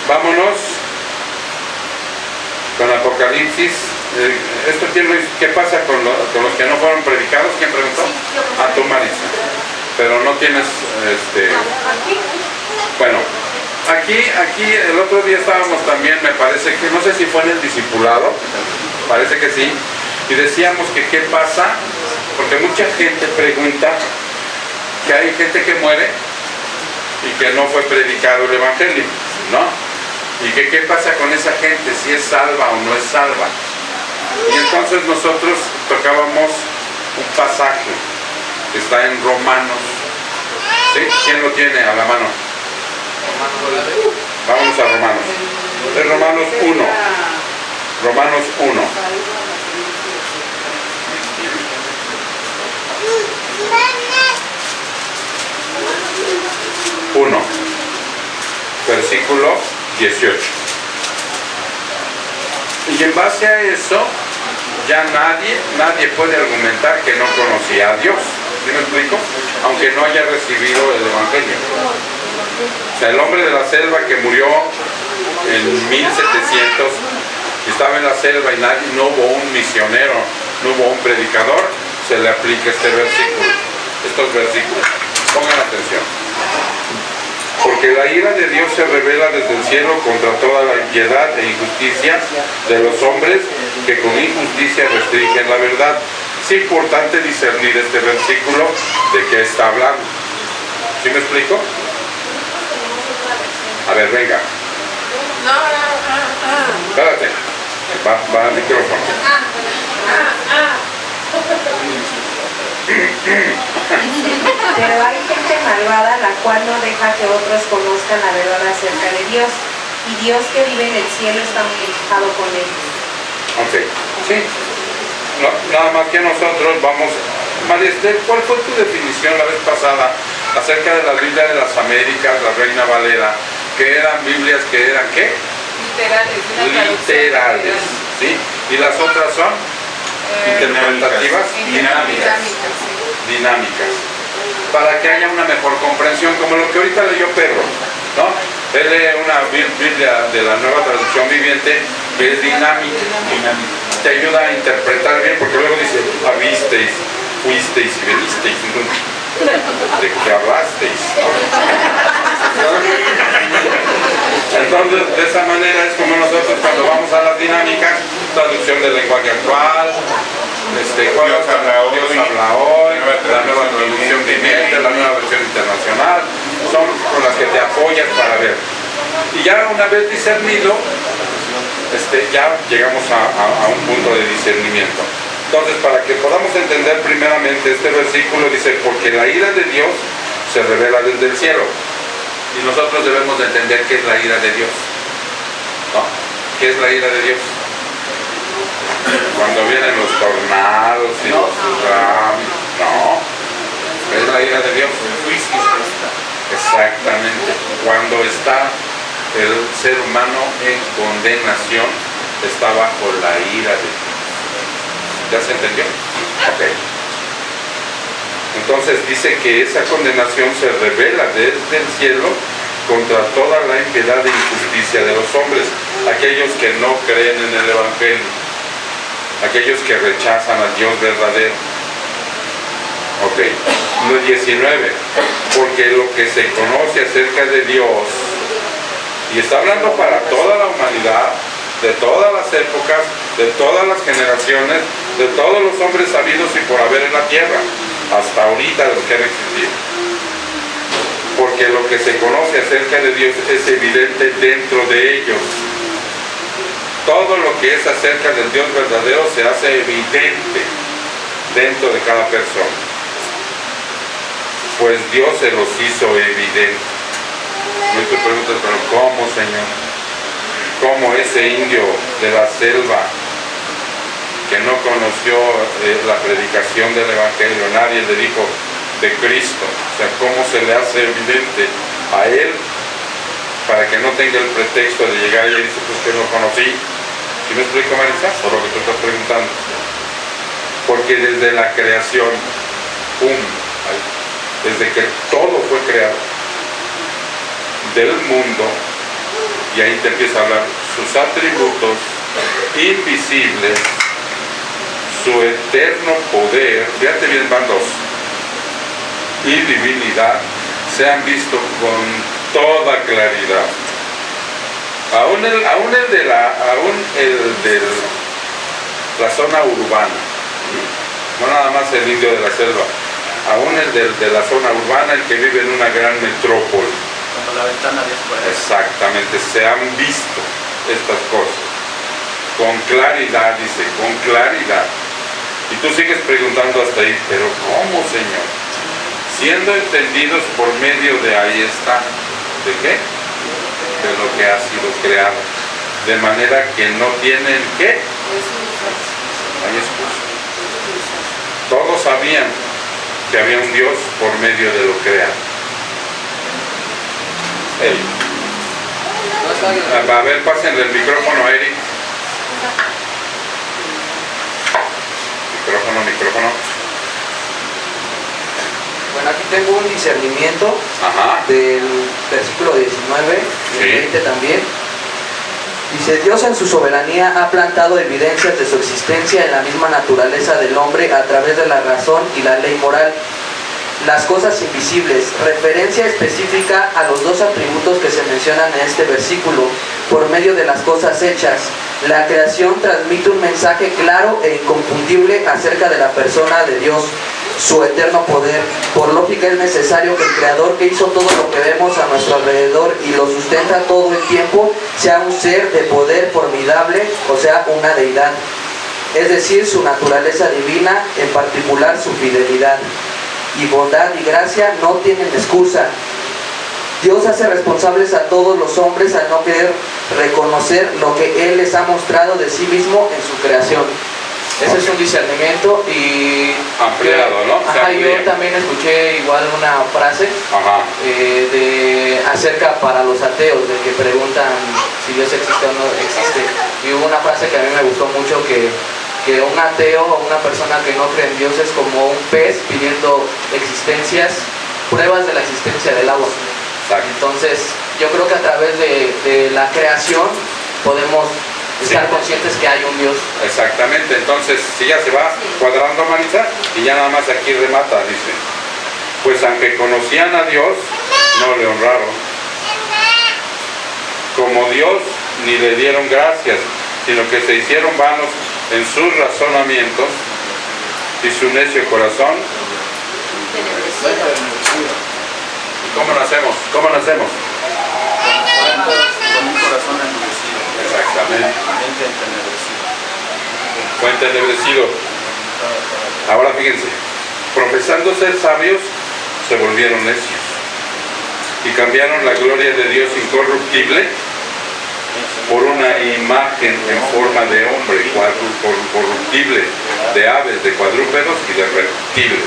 vámonos con Apocalipsis. ¿Qué pasa con los que no fueron predicados? ¿Quién preguntó? A tú, Marisa. Pero no tienes, bueno, aquí el otro día estábamos también, me parece que, no sé si fue en el discipulado, parece que sí, Y decíamos que qué pasa, porque mucha gente pregunta que hay gente que muere y que no fue predicado el Evangelio, ¿no? Y que qué pasa con esa gente, si es salva o no es salva. Y entonces nosotros tocábamos un pasaje que está en Romanos. ¿Sí? ¿Quién lo tiene a la mano? Vamos a Romanos. Es Romanos 1. Romanos 1. Versículo 18. Y en base a eso, ya nadie puede argumentar que no conocía a Dios. ¿Sí me explico? Aunque no haya recibido el Evangelio. O sea, el hombre de la selva que murió en 1700, estaba en la selva y no hubo un misionero, no hubo un predicador, se le aplica este versículo, estos versículos. Pongan atención. Porque la ira de Dios se revela desde el cielo contra toda la impiedad e injusticia de los hombres que con injusticia restringen la verdad. Es importante discernir este versículo de qué está hablando. ¿Sí me explico? A ver, venga. Espérate. Va al micrófono. Pero hay gente malvada la cual no deja que otros conozcan la verdad acerca de Dios. Y Dios que vive en el cielo está muy enojado con ellos. Ok, sí. No, nada más que nosotros vamos... María Esther, ¿cuál fue tu definición la vez pasada acerca de la Biblia de las Américas, la Reina Valera? Que eran Biblias que eran ¿qué? Literales. ¿Sí? ¿Y las otras son? Interpretativas. Dinámicas. Para que haya una mejor comprensión, como lo que ahorita leyó Pedro, ¿no? Él lee una Biblia de la Nueva Traducción Viviente que es dinámica. Te ayuda a interpretar bien, porque luego dice, habisteis, fuisteis y venisteis. ¿De qué hablasteis? Entonces, de esa manera es como nosotros cuando vamos a las dinámicas, traducción del lenguaje actual, Dios habla hoy, la nueva traducción viviente, la nueva versión internacional, son con las que te apoyas para ver. Y ya una vez discernido, ya llegamos a un punto de discernimiento. Entonces, para que podamos entender primeramente este versículo, dice, porque la ira de Dios se revela desde el cielo. Y nosotros debemos de entender qué es la ira de Dios. ¿No? ¿Qué es la ira de Dios? Cuando vienen los tornados y los tsunamis. No. ¿Qué es la ira de Dios? Exactamente. Cuando está el ser humano en condenación, está bajo la ira de Dios. ¿Ya se entendió? Ok. Entonces dice que esa condenación se revela desde el cielo contra toda la impiedad e injusticia de los hombres, aquellos que no creen en el Evangelio, aquellos que rechazan al Dios verdadero. Ok. 19. Porque lo que se conoce acerca de Dios, y está hablando para toda la humanidad, de todas las épocas, de todas las generaciones, de todos los hombres sabidos y por haber en la tierra, hasta ahorita de los que han existido. Porque lo que se conoce acerca de Dios es evidente dentro de ellos. Todo lo que es acerca del Dios verdadero se hace evidente dentro de cada persona. Pues Dios se los hizo evidente. Y tú preguntas, pero ¿cómo, Señor? ¿Cómo ese indio de la selva que no conoció la predicación del Evangelio, nadie le dijo de Cristo? O sea, ¿cómo se le hace evidente a él para que no tenga el pretexto de llegar y decir, pues que no conocí? ¿Sí me explico, Marisa? Por lo que tú estás preguntando. Porque desde la creación, desde que todo fue creado del mundo, y ahí te empieza a hablar sus atributos invisibles, su eterno poder, fíjate bien, van dos, y divinidad, se han visto con toda claridad. Aún el la zona urbana. No nada más el indio de la selva, aún el de la zona urbana, el que vive en una gran metrópoli. Como la ventana de afuera. Exactamente, se han visto estas cosas con claridad, dice, con claridad. Y tú sigues preguntando hasta ahí, pero ¿cómo, Señor? Siendo entendidos por medio de ahí está, ¿de qué? De lo que ha sido creado. De manera que no tienen ¿qué? Hay excusa. Todos sabían que había un Dios por medio de lo creado. Eric. A ver, pásenle el micrófono a Eric. Micrófono. Bueno, aquí tengo un discernimiento Ajá. del versículo 19 y el 20 también. Dice, Dios en su soberanía ha plantado evidencias de su existencia en la misma naturaleza del hombre a través de la razón y la ley moral. Las cosas invisibles, referencia específica a los dos atributos que se mencionan en este versículo, por medio de las cosas hechas. La creación transmite un mensaje claro e inconfundible acerca de la persona de Dios, su eterno poder. Por lógica es necesario que el Creador que hizo todo lo que vemos a nuestro alrededor y lo sustenta todo el tiempo, sea un ser de poder formidable, o sea, una deidad. Es decir, su naturaleza divina, en particular su fidelidad. Y bondad y gracia no tienen excusa. Dios hace responsables a todos los hombres al no querer reconocer lo que Él les ha mostrado de sí mismo en su creación. Ese es un discernimiento y ampliado, ¿no? Ajá, yo también escuché igual una frase acerca para los ateos, de que preguntan si Dios existe o no existe. Y hubo una frase que a mí me gustó mucho, que un ateo o una persona que no cree en Dios es como un pez pidiendo pruebas de la existencia del agua. Entonces, yo creo que a través de la creación podemos estar conscientes que hay un Dios. Exactamente, entonces si ya se va cuadrando, Marisa, y ya nada más aquí remata, dice, pues aunque conocían a Dios, no le honraron como Dios, ni le dieron gracias, sino que se hicieron vanos en sus razonamientos y su necio corazón. ¿Cómo nacemos? Con un corazón endurecido. Exactamente. Mente entenebrecida. Fuente entenebrecido. Ahora fíjense, profesando ser sabios, se volvieron necios y cambiaron la gloria de Dios incorruptible por una imagen en forma de hombre corruptible, de aves, de cuadrúpedos y de reptiles.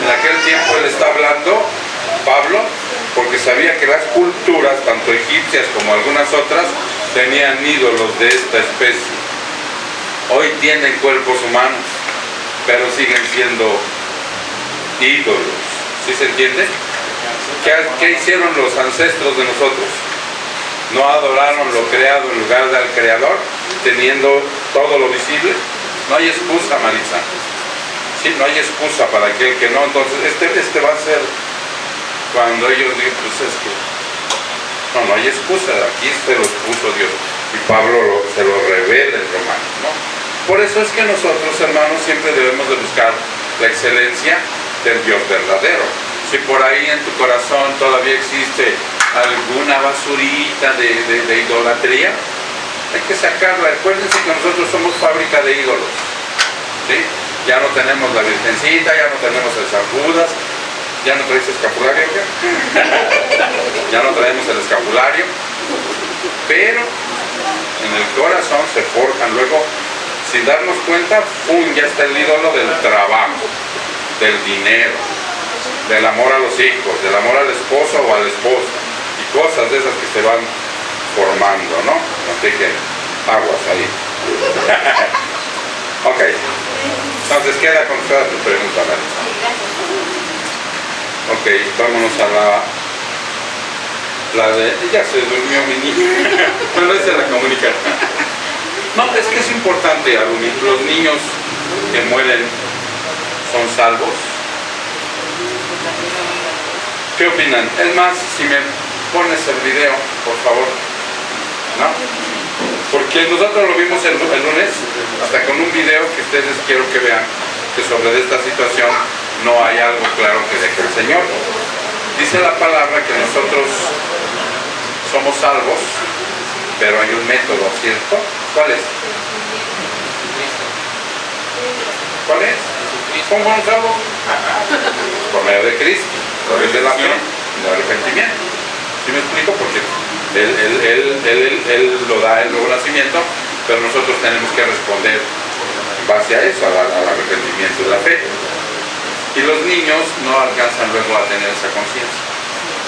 En aquel tiempo él está hablando, Pablo, porque sabía que las culturas, tanto egipcias como algunas otras, tenían ídolos de esta especie. Hoy tienen cuerpos humanos, pero siguen siendo ídolos. ¿Sí se entiende? ¿Qué hicieron los ancestros de nosotros? ¿No adoraron lo creado en lugar del creador, teniendo todo lo visible? No hay excusa, Marisa. Sí, no hay excusa para aquel que no. Entonces, este va a ser cuando ellos digan, pues es que no hay excusa. Aquí se los puso Dios. Y Pablo se lo revela en Romanos, ¿no? Por eso es que nosotros, hermanos, siempre debemos de buscar la excelencia del Dios verdadero. Si por ahí en tu corazón todavía existe alguna basurita de idolatría, hay que sacarla. Acuérdense que nosotros somos fábrica de ídolos, ¿sí? Ya no tenemos la Virgencita, ya no tenemos el San Judas, ya no traes escapulario, ya no traemos el escapulario, pero en el corazón se forjan luego, sin darnos cuenta, ya está el ídolo del trabajo, del dinero, del amor a los hijos, del amor al esposo o a la esposa, y cosas de esas que se van formando, ¿no? Así que aguas ahí. Ok, entonces queda contestada tu pregunta, Marisa. Ok, vámonos a la de... Ya se durmió mi niña. Bueno, esa es la comunicación. No, es que es importante, los niños que mueren son salvos. ¿Qué opinan? Es más, si me pones el video, por favor. ¿No? Porque nosotros lo vimos el lunes, hasta con un video que ustedes quiero que vean, que sobre esta situación no hay algo claro que deje el Señor. Dice la palabra que nosotros somos salvos, pero hay un método, ¿cierto? ¿Cuál es? ¿Cuál es? ¿Cómo nos salvo? Por medio de Cristo, por medio de la fe, del arrepentimiento. ¿Sí me explico? Porque Él lo da el nuevo nacimiento, pero nosotros tenemos que responder en base a eso, al arrepentimiento de la fe. Y los niños no alcanzan luego a tener esa conciencia.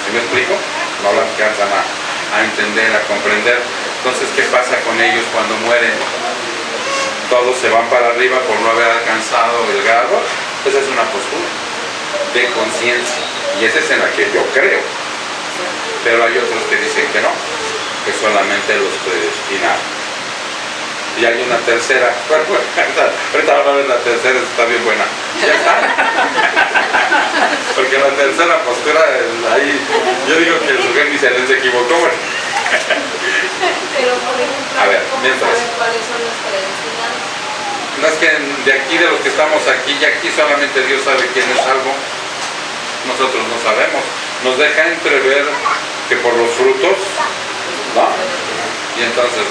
¿Sí me explico? No la alcanzan a entender, a comprender. Entonces, ¿qué pasa con ellos cuando mueren? Todos se van para arriba por no haber alcanzado el grado. Esa es una postura de conciencia, y esa es en la que yo creo. Pero hay otros que dicen que no, que solamente los predestinaron. Y hay una tercera, bueno, ahorita van a ver la tercera, está bien buena. Ya está. Porque la tercera postura, ahí, yo digo que el sujeto ni se equivocó. Bueno. Pero por ejemplo, A ver, ¿cómo mientras. saben cuáles son los predestinados? No es que de aquí, de los que estamos aquí, y aquí solamente Dios sabe quién es salvo. Nosotros no sabemos. Nos deja entrever que por los frutos, ¿no? Y entonces,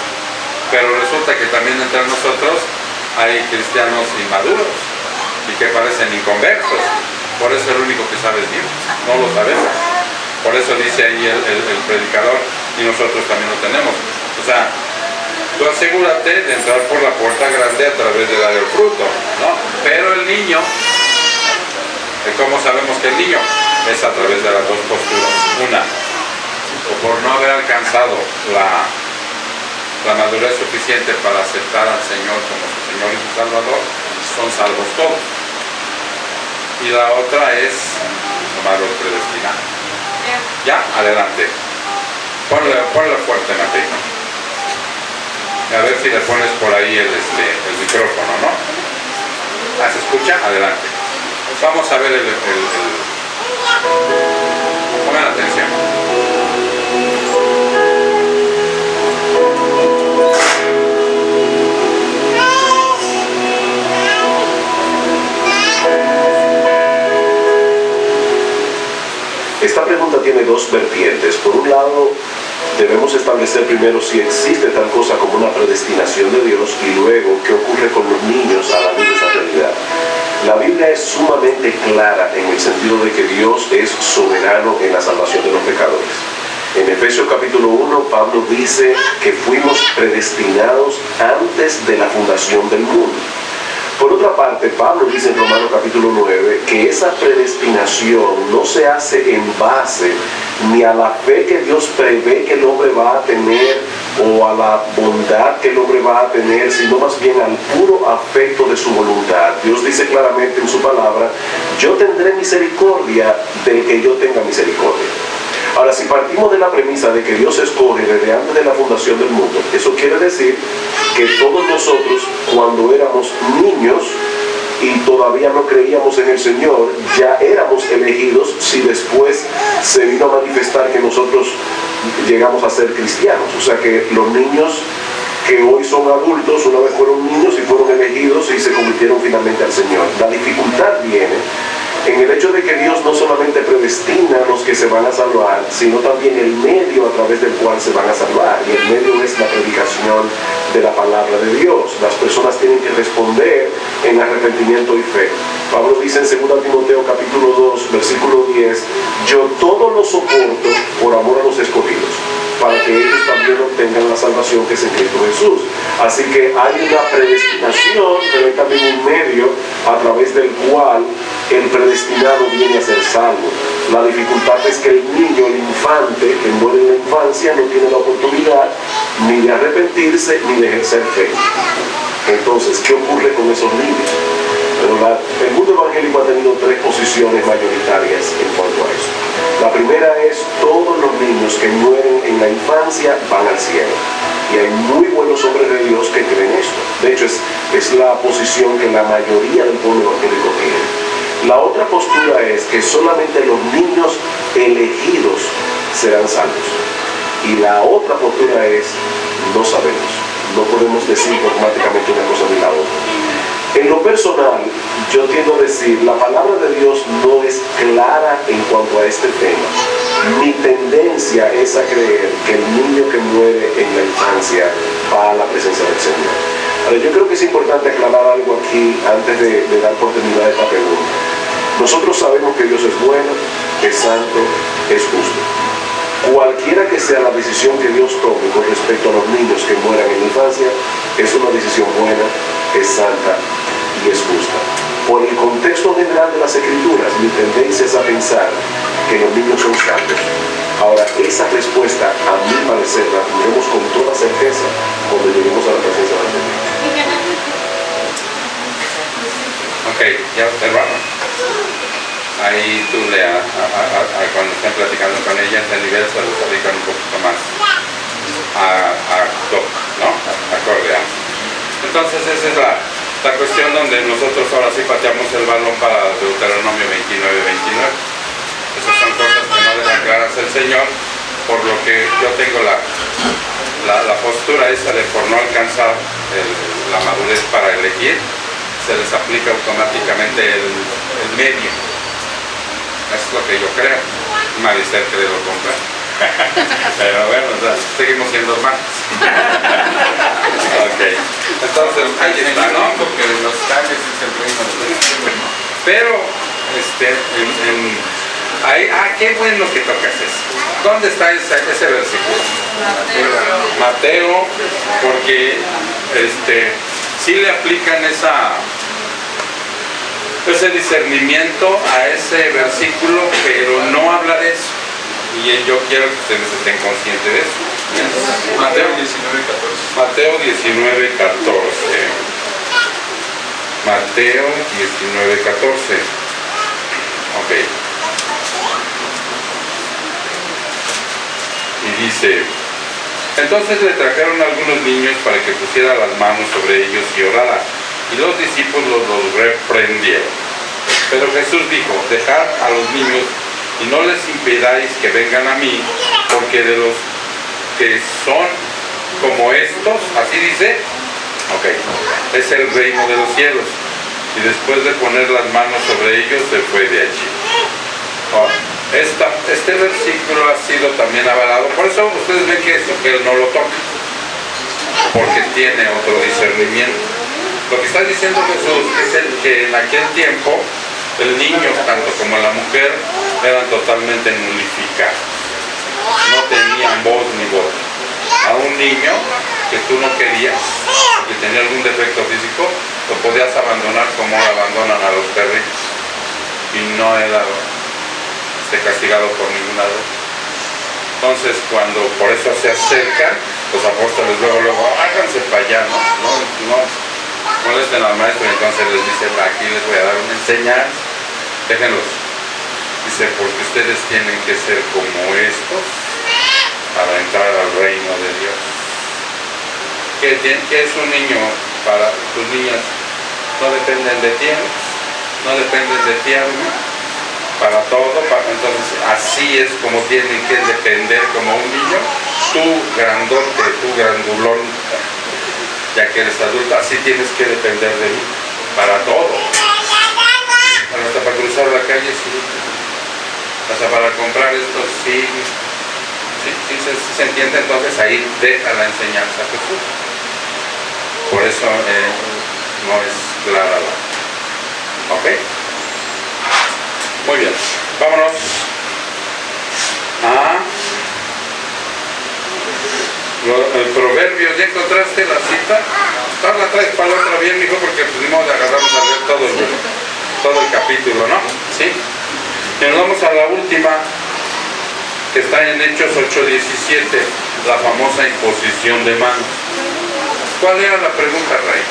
pero resulta que también entre nosotros hay cristianos inmaduros y que parecen inconversos. Por eso el único que sabe es Dios. No lo sabemos. Por eso dice ahí el predicador, y nosotros también lo tenemos. O sea, tú asegúrate de entrar por la puerta grande a través de dar el fruto, ¿no? Pero el niño, ¿cómo sabemos que el niño? Es a través de las dos posturas. Una, o por no haber alcanzado la madurez suficiente para aceptar al Señor como su Señor y su Salvador, son salvos todos. Y la otra es tomar los predestinados. Ya, adelante. Ponle fuerte, Mateo. A ver si le pones por ahí el micrófono, ¿no? Ah, ¿se escucha? Adelante. Vamos a ver pongan atención. Esta pregunta tiene dos vertientes. Por un lado, debemos establecer primero si existe tal cosa como una predestinación de Dios, y luego qué ocurre con los niños a la luz de esa realidad. La Biblia es sumamente clara en el sentido de que Dios es soberano en la salvación de los pecadores. En Efesios capítulo 1, Pablo dice que fuimos predestinados antes de la fundación del mundo. Por otra parte, Pablo dice en Romanos capítulo 9 que esa predestinación no se hace en base ni a la fe que Dios prevé que el hombre va a tener o a la bondad que el hombre va a tener, sino más bien al puro afecto de su voluntad. Dios dice claramente en su palabra: yo tendré misericordia del que yo tenga misericordia. Ahora, si partimos de la premisa de que Dios escoge desde antes de la fundación del mundo, eso quiere decir que todos nosotros, cuando éramos niños y todavía no creíamos en el Señor, ya éramos elegidos si después se vino a manifestar que nosotros llegamos a ser cristianos. O sea que los niños que hoy son adultos, una vez fueron niños y fueron elegidos y se convirtieron finalmente al Señor. La dificultad viene en el hecho de que Dios no solamente predestina a los que se van a salvar, sino también el medio a través del cual se van a salvar. Y el medio es la predicación de la palabra de Dios. Las personas tienen que responder en arrepentimiento y fe. Pablo dice en 2 Timoteo capítulo 2, versículo 10: yo todo lo soporto por amor a los escogidos, para que ellos también obtengan la salvación que es en Cristo Jesús. Así que hay una predestinación, pero hay también un medio a través del cual el predestinado viene a ser salvo. La dificultad es que el niño, el infante que muere en la infancia, no tiene la oportunidad ni de arrepentirse ni de ejercer fe. Entonces, ¿qué ocurre con esos niños? Bueno, el mundo evangélico ha tenido tres posiciones mayoritarias en cuanto a esto. La primera es: todos los niños que mueren en la infancia van al cielo. Y hay muy buenos hombres de Dios que creen esto. De hecho, es la posición que la mayoría del pueblo evangélico tiene. La otra postura es que solamente los niños elegidos serán salvos. Y la otra postura es: no sabemos. no podemos decir dogmáticamente una cosa ni la otra. En lo personal, yo tiendo a decir, la palabra de Dios no es clara en cuanto a este tema. Mi tendencia es a creer que el niño que muere en la infancia va a la presencia del Señor. Ahora, yo creo que es importante aclarar algo aquí antes de dar oportunidad a esta pregunta. Nosotros sabemos que Dios es bueno, es santo, es justo. Cualquiera que sea la decisión que Dios tome con respecto a los niños que mueran en la infancia, es una decisión buena, es santa y es justa. Por el contexto general de las Escrituras, mi tendencia es a pensar que los niños son santos. Ahora, esa respuesta, a mi parecer, la tendremos con toda certeza cuando lleguemos a la presencia del Señor. Ok, ya observaron. Ahí tú cuando estén platicando con ella, en el nivel se los aplican un poquito más ¿no? Acorde a. Entonces esa es la cuestión donde nosotros ahora sí pateamos el balón para Deuteronomio 29:29. Esas son cosas que no dejan claras el Señor, por lo que yo tengo la postura esa de por no alcanzar la madurez para elegir, se les aplica automáticamente el medio. Eso es lo que yo creo. Marister cree lo contrario. Pero bueno, o sea, seguimos siendo hermanos. Ok. Entonces, ahí está, ¿no? Porque los cambios es el reino de Dios. Pero, qué bueno que tocas eso. ¿Dónde está ese versículo? Mateo, porque sí le aplican ese discernimiento a ese versículo, pero no habla de eso. Y yo quiero que ustedes estén conscientes de eso. Mateo 19:14. Mateo 19:14. Mateo 19:14. Ok. Y dice: entonces le trajeron algunos niños para que pusiera las manos sobre ellos y orara. Y los discípulos los reprendieron. Pero Jesús dijo: dejad a los niños y no les impidáis que vengan a mí, porque de los que son como estos, así dice, es el reino de los cielos. Y después de poner las manos sobre ellos, se fue de allí. Este versículo ha sido también avalado, por eso ustedes ven que él no lo toca, porque tiene otro discernimiento. Lo que está diciendo Jesús es que en aquel tiempo el niño, tanto como la mujer, eran totalmente nulificados. No tenían voz ni voto. A un niño que tú no querías, que tenía algún defecto físico, lo podías abandonar como abandonan a los perritos. Y no era castigado por ningún lado. Entonces, cuando por eso se acercan, los apóstoles luego, háganse para allá, no molesten al maestro, y entonces les dice: aquí les voy a dar una enseñanza, déjenlos. Dice: porque ustedes tienen que ser como estos para entrar al reino de Dios. ¿Qué es un niño para tus niñas? No dependen de ti, no dependen de ti, para todo. Entonces, así es como tienen que depender como un niño. Tú grandote, tú grandulón, ya que eres adulto, así tienes que depender de mí para todo. Hasta para cruzar la calle, sí. Hasta para comprar esto, sí. Se entiende. Entonces ahí deja la enseñanza Jesús. Por eso no es clara ¿ok? Muy bien, vámonos el proverbio. ¿Ya encontraste la cita? Ahora la traes para la otra bien, mijo, porque primero le agarramos a leer todo el capítulo, ¿no? ¿Sí? Y nos vamos a la última, que está en Hechos 8:17, la famosa imposición de manos. ¿Cuál era la pregunta, Ray?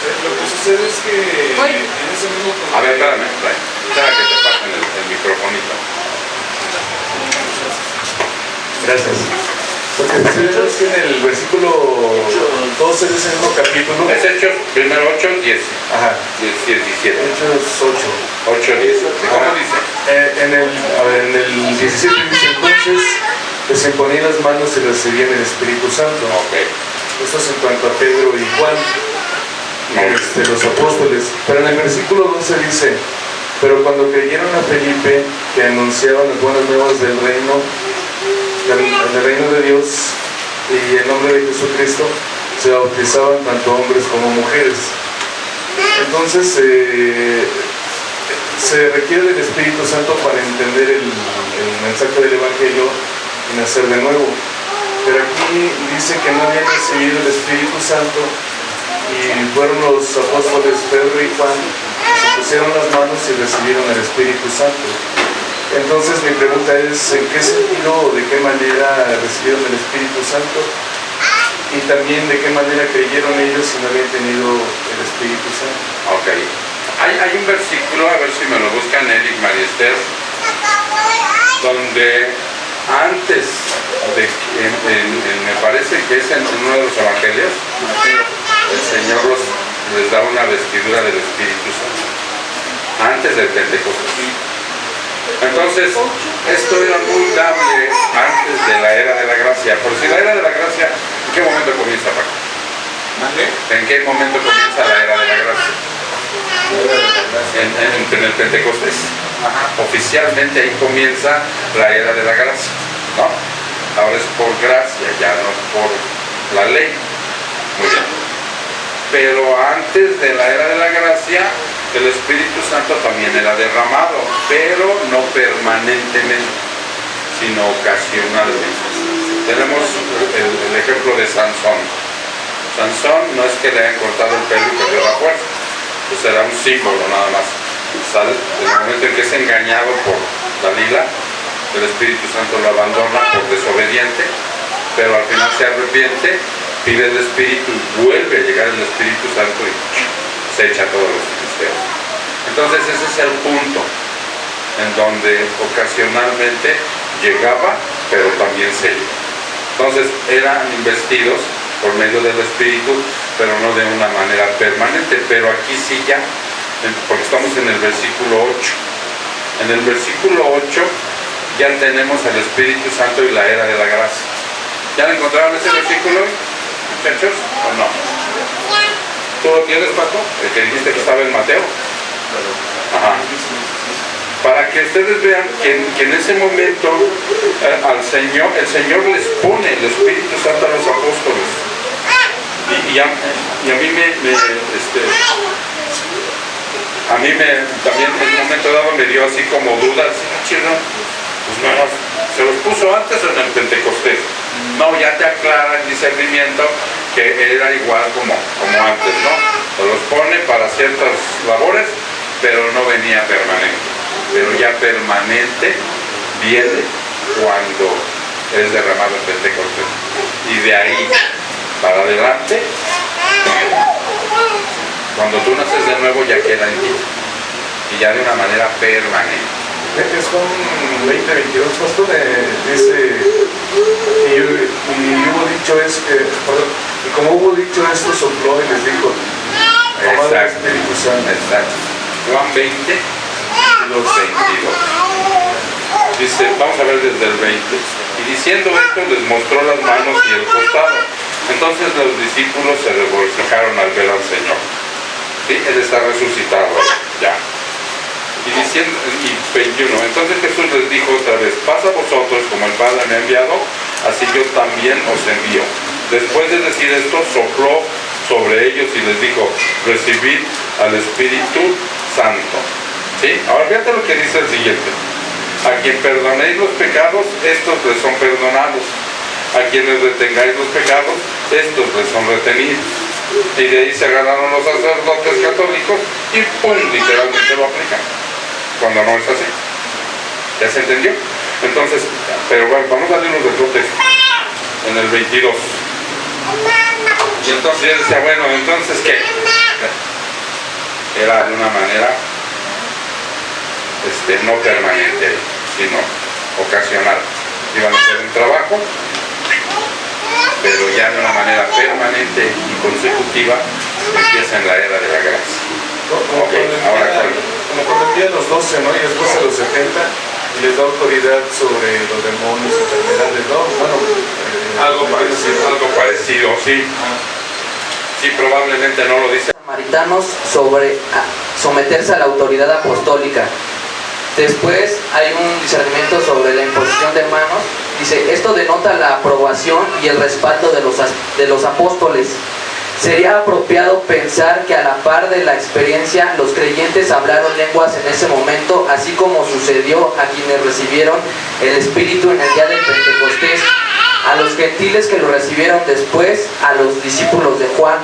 Lo que sucede es que en ese mismo contexto... A ver, espérame, Ray. Espera que te pasen el microfonito. Gracias. Porque si vemos que en el versículo 12 de ese mismo capítulo... Es Hechos, primero 8:10. Ajá. 17. Hechos 8:10. ¿Cómo dice? En el 17 dice: entonces les imponían las manos y recibían el Espíritu Santo. Ok. Esto es en cuanto a Pedro y Juan, los apóstoles. Pero en el versículo 12 dice: pero cuando creyeron a Felipe, que anunciaba las buenas nuevas del reino de Dios y el nombre de Jesucristo, se bautizaban tanto hombres como mujeres. Entonces se requiere del Espíritu Santo para entender el mensaje del Evangelio y nacer de nuevo. Pero aquí dice que no habían recibido el Espíritu Santo y fueron los apóstoles Pedro y Juan, se pusieron las manos y recibieron el Espíritu Santo. Entonces mi pregunta es: ¿en qué sentido o de qué manera recibieron el Espíritu Santo? Y también de qué manera creyeron ellos si no habían tenido el Espíritu Santo. Ok. Hay un versículo, a ver si me lo buscan Eric, María Esther, donde antes de me parece que es en uno de los evangelios, el Señor les da una vestidura del Espíritu Santo antes del Pentecostés. Entonces esto era muy dable antes de la era de la gracia. Por si la era de la gracia, ¿en qué momento comienza, Paco? ¿En qué momento comienza la era de la gracia? En el Pentecostés. Oficialmente ahí comienza la era de la gracia, ¿no? Ahora es por gracia, ya no por la ley. Muy bien. Pero antes de la era de la gracia, el Espíritu Santo también era derramado, pero no permanentemente, sino ocasionalmente. Tenemos el ejemplo de Sansón. Sansón no es que le hayan cortado el pelo y perdió la fuerza, pues era un símbolo nada más. En el momento en que es engañado por Dalila, el Espíritu Santo lo abandona por desobediente, pero al final se arrepiente, pide el Espíritu, vuelve a llegar el Espíritu Santo y se echa todos los filisteos. Entonces ese es el punto en donde ocasionalmente llegaba, pero también se iba. Entonces eran investidos por medio del Espíritu, pero no de una manera permanente. Pero aquí sí ya, porque estamos en el versículo 8. En el versículo 8 ya tenemos el Espíritu Santo y la era de la gracia. ¿Ya lo encontraron ese versículo, muchachos, o no? ¿Tú lo tienes, Paco? El que dijiste que estaba en Mateo. Ajá. Para que ustedes vean que en ese momento el Señor les pone el Espíritu Santo a los apóstoles. Y a mí también en un momento dado me dio así como dudas, pues no, se los puso antes o en el Pentecostés. No, ya te aclara el discernimiento que era igual como antes, ¿no? Se los pone para ciertas labores, pero no venía permanente. Pero ya permanente viene cuando es derramado en Pentecostés. Y de ahí para adelante, cuando tú naces de nuevo ya queda en ti. Y ya de una manera permanente. Es con 20:22, pastor, dice, y hubo dicho eso, y como hubo dicho esto, sopló y les dijo, tomad el Espíritu Santo. Exacto. Juan 20, los 22. Dice, vamos a ver desde el 20. Y diciendo esto, les mostró las manos y el costado. Entonces los discípulos se regocijaron al ver al Señor. ¿Sí? Él está resucitado ya. Y 21, entonces Jesús les dijo otra vez: paz a vosotros, como el Padre me ha enviado, así yo también os envío. Después de decir esto, sopló sobre ellos y les dijo: recibid al Espíritu Santo. ¿Sí? Ahora fíjate lo que dice el siguiente: a quien perdonéis los pecados, estos les son perdonados; a quienes retengáis los pecados, estos les son retenidos. Y de ahí se agarraron los sacerdotes católicos y ¡pum!, literalmente lo aplican, cuando no es así. ¿Ya se entendió? Entonces, pero bueno, vamos a leer los contexto en el 22. Y entonces él decía, bueno, entonces ¿qué? Era de una manera no permanente, sino ocasional. Iban a hacer un trabajo, pero ya de una manera permanente y consecutiva empieza en la era de la gracia. Como cuando envían los 12, ¿no? Y después a los 70 y les da autoridad sobre los demonios, enfermedades, ¿no? Bueno, Algo parecido, sí. Sí, probablemente no lo dice. Samaritanos sobre someterse a la autoridad apostólica. Después hay un discernimiento sobre la imposición de manos. Dice, esto denota la aprobación y el respaldo de los apóstoles. Sería apropiado pensar que a la par de la experiencia, los creyentes hablaron lenguas en ese momento, así como sucedió a quienes recibieron el Espíritu en el día del Pentecostés, a los gentiles que lo recibieron después, a los discípulos de Juan.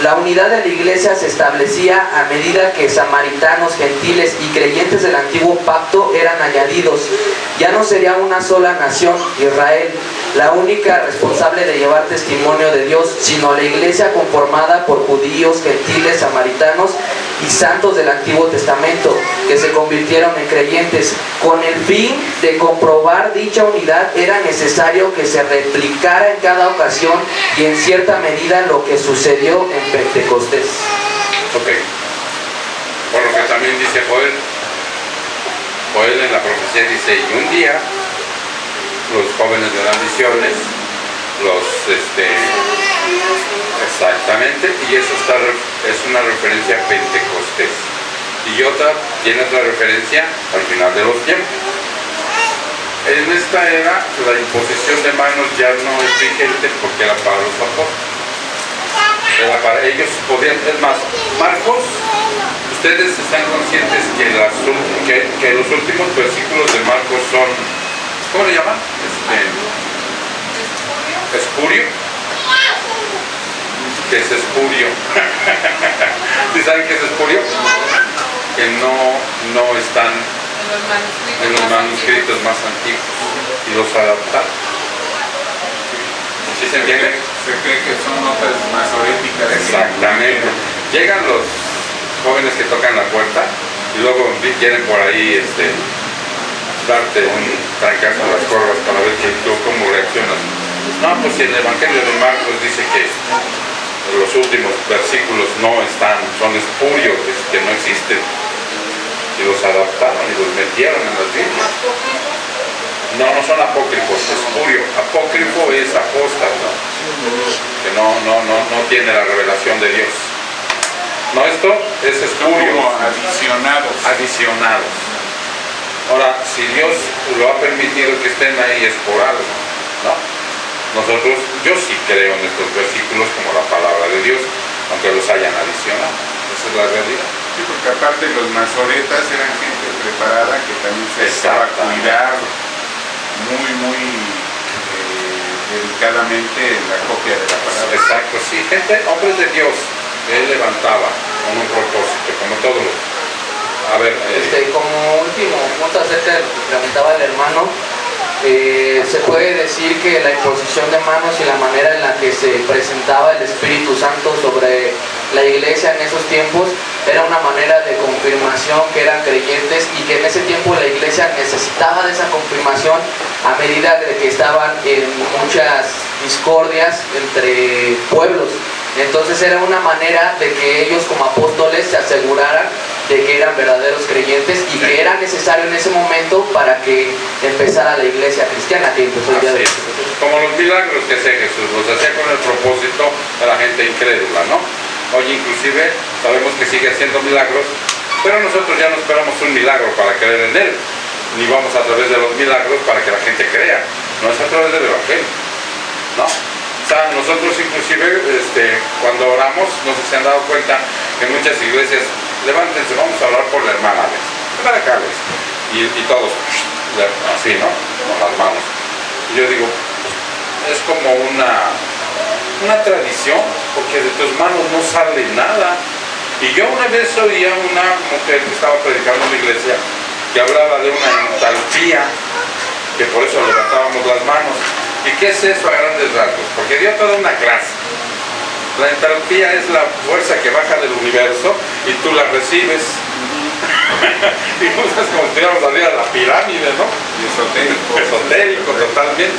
La unidad de la iglesia se establecía a medida que samaritanos, gentiles y creyentes del antiguo pacto eran añadidos. Ya no sería una sola nación, Israel, la única responsable de llevar testimonio de Dios, sino la iglesia conformada por judíos, gentiles, samaritanos y santos del Antiguo Testamento, que se convirtieron en creyentes. Con el fin de comprobar dicha unidad, era necesario que se replicara en cada ocasión y en cierta medida lo que sucedió en Pentecostés. Ok. Por lo que también dice Joel en la profecía dice, y un día los jóvenes de las visiones, exactamente, y eso es una referencia a Pentecostés. Y otra, tiene otra referencia al final de los tiempos. En esta era, la imposición de manos ya no es vigente porque era para los apóstoles. Era para ellos podían, es más, Marcos, ustedes están conscientes que los últimos versículos de Marcos son, ¿cómo le llaman? Espurio. ¿Qué es espurio? ¿Sí saben qué es espurio? Que no están en los manuscritos más antiguos y los adaptaron. ¿Sí se entiende? Se cree que son notas masoréticas. Exactamente. Llegan los jóvenes que tocan la puerta y luego quieren por ahí darte un trancazo en las corvas para ver cómo reaccionas. No, pues si en el Evangelio de Marcos dice que los últimos versículos no están, son espurios, que no existen. Y los adaptaron y los metieron en las Biblias. No son apócrifos, espurio. Apócrifo es apóstata, que no tiene la revelación de Dios. No, esto es espurio. Como adicionados. Ahora, si Dios lo ha permitido que estén ahí es por algo, ¿no? Yo sí creo en estos versículos como la palabra de Dios, aunque los hayan adicionado. Esa es la realidad. Sí, porque aparte los masoretas eran gente preparada que también se estaba a cuidar muy delicadamente la copia de la palabra. Exacto, sí, hombres de Dios, que él levantaba con un propósito, como todos los... A ver... como último punto acerca de lo que preguntaba el hermano, se puede decir que la imposición de manos y la manera en la que se presentaba el Espíritu Santo sobre la iglesia en esos tiempos era una manera de confirmación que eran creyentes y que en ese tiempo la iglesia necesitaba de esa confirmación a medida de que estaban en muchas discordias entre pueblos. Entonces era una manera de que ellos como apóstoles se aseguraran de que eran verdaderos creyentes y que era necesario en ese momento para que empezara la iglesia cristiana que empezó el día de hoy. Como los milagros que hacía Jesús, los hacía con el propósito de la gente incrédula, ¿no? Hoy inclusive sabemos que sigue haciendo milagros, pero nosotros ya no esperamos un milagro para creer en él, ni vamos a través de los milagros para que la gente crea, no es a través del Evangelio, ¿no? O sea, nosotros inclusive cuando oramos, no sé si se han dado cuenta que en muchas iglesias, levántense, vamos a orar por la hermana, y todos, así, ¿no? Con las manos. Y yo digo, es como una tradición, porque de tus manos no sale nada. Y yo una vez oía una mujer que estaba predicando en la iglesia que hablaba de una entalpía, que por eso levantábamos las manos. ¿Y qué es eso a grandes rasgos? Porque dio toda una clase. La entalpía es la fuerza que baja del universo y tú la recibes. Y usas como si estuviéramos arriba de la pirámide, ¿no? Y esotérico totalmente.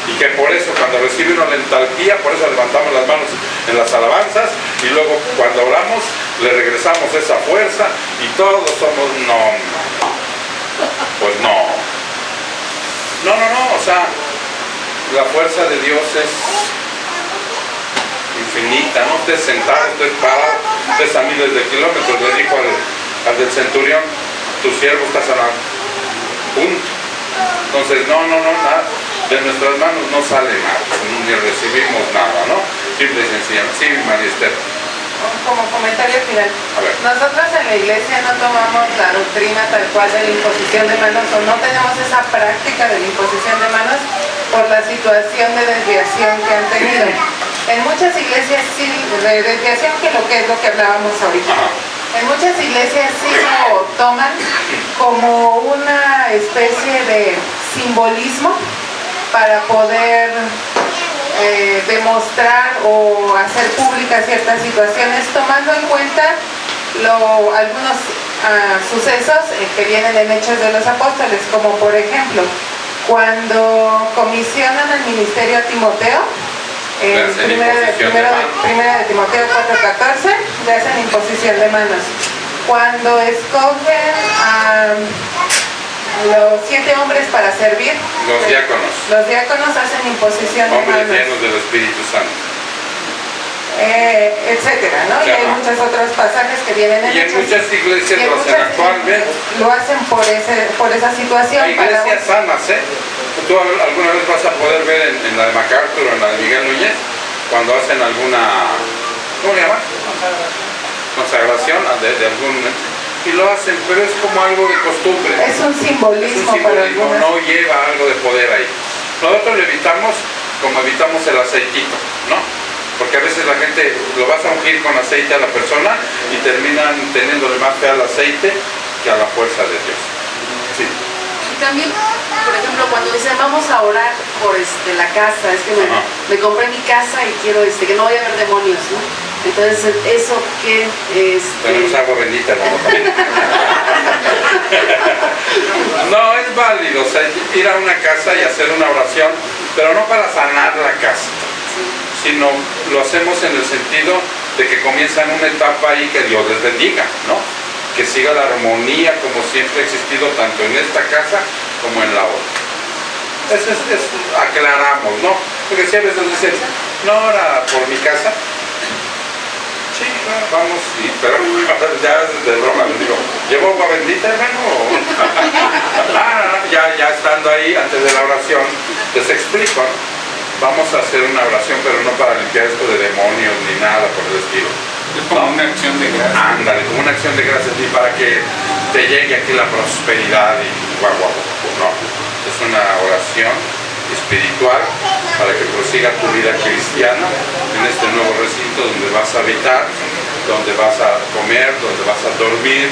Y que por eso cuando recibe una entalpía, por eso levantamos las manos en las alabanzas y luego cuando oramos le regresamos esa fuerza y todos somos pues no, o sea, la fuerza de Dios es infinita, no estés sentado, estés parado, estés a miles de kilómetros. Le dijo al del centurión, tu siervo está sanado. Punto. Entonces, nada, de nuestras manos no sale nada, ni recibimos nada, ¿no? Simple y sencillamente. Sí, María Esther. Como comentario final, nosotros en la iglesia no tomamos la doctrina tal cual de la imposición de manos, o no tenemos esa práctica de la imposición de manos por la situación de desviación que han tenido. En muchas iglesias sí, de desviación, que es lo que hablábamos ahorita. En muchas iglesias sí lo toman como una especie de simbolismo para poder demostrar o hacer públicas ciertas situaciones, tomando en cuenta algunos sucesos que vienen en Hechos de los Apóstoles, como por ejemplo, cuando comisionan el ministerio a Timoteo, en primera de Timoteo 4:14, le hacen imposición de manos. Cuando escogen a los 7 hombres para servir, los diáconos hacen imposición de manos. Hombres llenos del Espíritu Santo. Etcétera, ¿no? Y hay muchos otros pasajes que vienen en Hechos. Y en muchas iglesias lo hacen actualmente. Lo hacen por esa situación. Hay iglesias sanas, ¿eh? Tú alguna vez vas a poder ver en la de MacArthur o en la de Miguel Núñez, cuando hacen alguna, ¿cómo le llaman? Consagración de algún... Y lo hacen, pero es como algo de costumbre. Es un simbolismo, no lleva algo de poder ahí. Nosotros lo evitamos como evitamos el aceitito, ¿no? Porque a veces la gente lo vas a ungir con aceite a la persona y terminan teniéndole más fe al aceite que a la fuerza de Dios. Sí. Y también, por ejemplo, cuando dicen vamos a orar por la casa, es que me compré mi casa y quiero que no vaya a haber demonios, ¿no? Entonces, eso que tenemos agua bendita, ¿no? No, es válido, o sea, ir a una casa y hacer una oración, pero no para sanar la casa, sino lo hacemos en el sentido de que comienzan una etapa ahí que Dios les bendiga, ¿no? Que siga la armonía como siempre ha existido tanto en esta casa como en la otra. Eso aclaramos, ¿no? Porque si a veces dicen, no, ora por mi casa. Sí, vamos, pero ya de broma les digo, ¿llevo agua bendita, hermano? Ya estando ahí, antes de la oración, les explico, ¿no? Vamos a hacer una oración, pero no para limpiar esto de demonios ni nada por el estilo. Es como una acción de gracias. Ándale, como una acción de gracias, y para que te llegue aquí la prosperidad y guau. No, es una oración espiritual para que prosiga tu vida cristiana en este nuevo recinto donde vas a habitar, donde vas a comer, donde vas a dormir,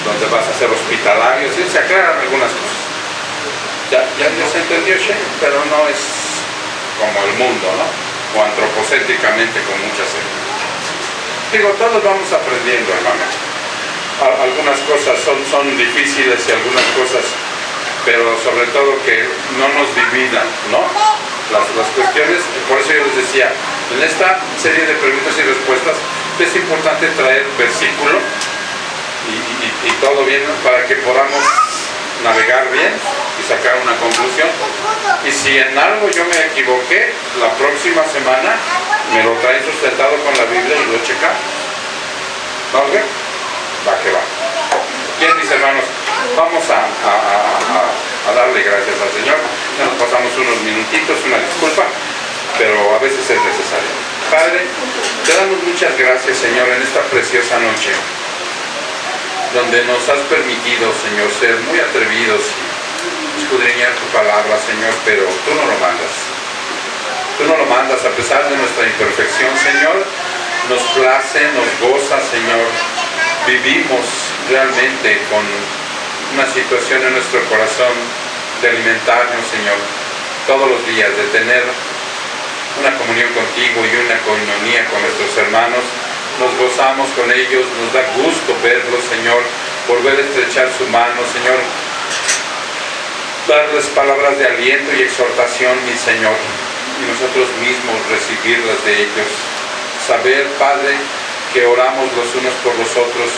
donde vas a ser hospitalario. ¿Sí? Se aclaran algunas cosas. Ya se entendió, pero no es como el mundo, ¿no? O antropocéntricamente con muchas cosas. Digo, todos vamos aprendiendo, hermano. Algunas cosas son difíciles y algunas cosas, pero sobre todo que no nos dividan, ¿no? Las cuestiones, por eso yo les decía, en esta serie de preguntas y respuestas es importante traer versículo y todo bien para que podamos navegar bien y sacar una conclusión. Y si en algo yo me equivoqué, la próxima semana me lo traen sustentado con la Biblia y lo checamos. ¿Vamos bien? Va que va. Bien, mis hermanos, vamos a darle gracias al Señor. Ya nos pasamos unos minutitos, una disculpa, pero a veces es necesario. Padre, te damos muchas gracias, Señor, en esta preciosa noche, donde nos has permitido, Señor, ser muy atrevidos y escudriñar tu palabra, Señor, pero tú no lo mandas. Tú no lo mandas a pesar de nuestra imperfección, Señor. Nos place, nos goza, Señor. Vivimos realmente con una situación en nuestro corazón de alimentarnos, Señor, todos los días, de tener una comunión contigo y una coinonía con nuestros hermanos. Nos gozamos con ellos, nos da gusto verlos, Señor, volver a estrechar su mano, Señor, darles palabras de aliento y exhortación, mi Señor, y nosotros mismos recibirlas de ellos. Saber, Padre, que oramos los unos por los otros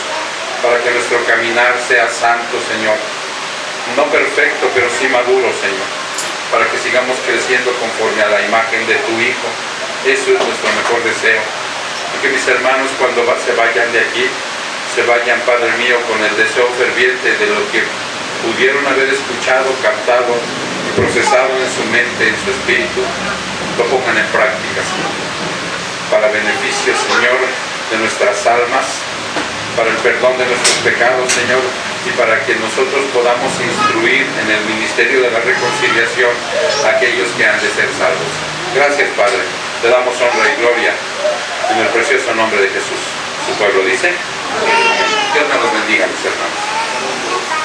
para que nuestro caminar sea santo, Señor. No perfecto, pero sí maduro, Señor. para que sigamos creciendo conforme a la imagen de tu Hijo. Eso es nuestro mejor deseo. Y que mis hermanos cuando se vayan de aquí, se vayan, Padre mío, con el deseo ferviente de lo que pudieron haber escuchado, captado y procesado en su mente, en su espíritu, lo pongan en práctica, Señor. Para beneficio, Señor, de nuestras almas, para el perdón de nuestros pecados, Señor, y para que nosotros podamos instruir en el ministerio de la reconciliación a aquellos que han de ser salvos. Gracias, Padre. Te damos honra y gloria en el precioso nombre de Jesús. Su pueblo dice: Dios nos los bendiga, mis hermanos.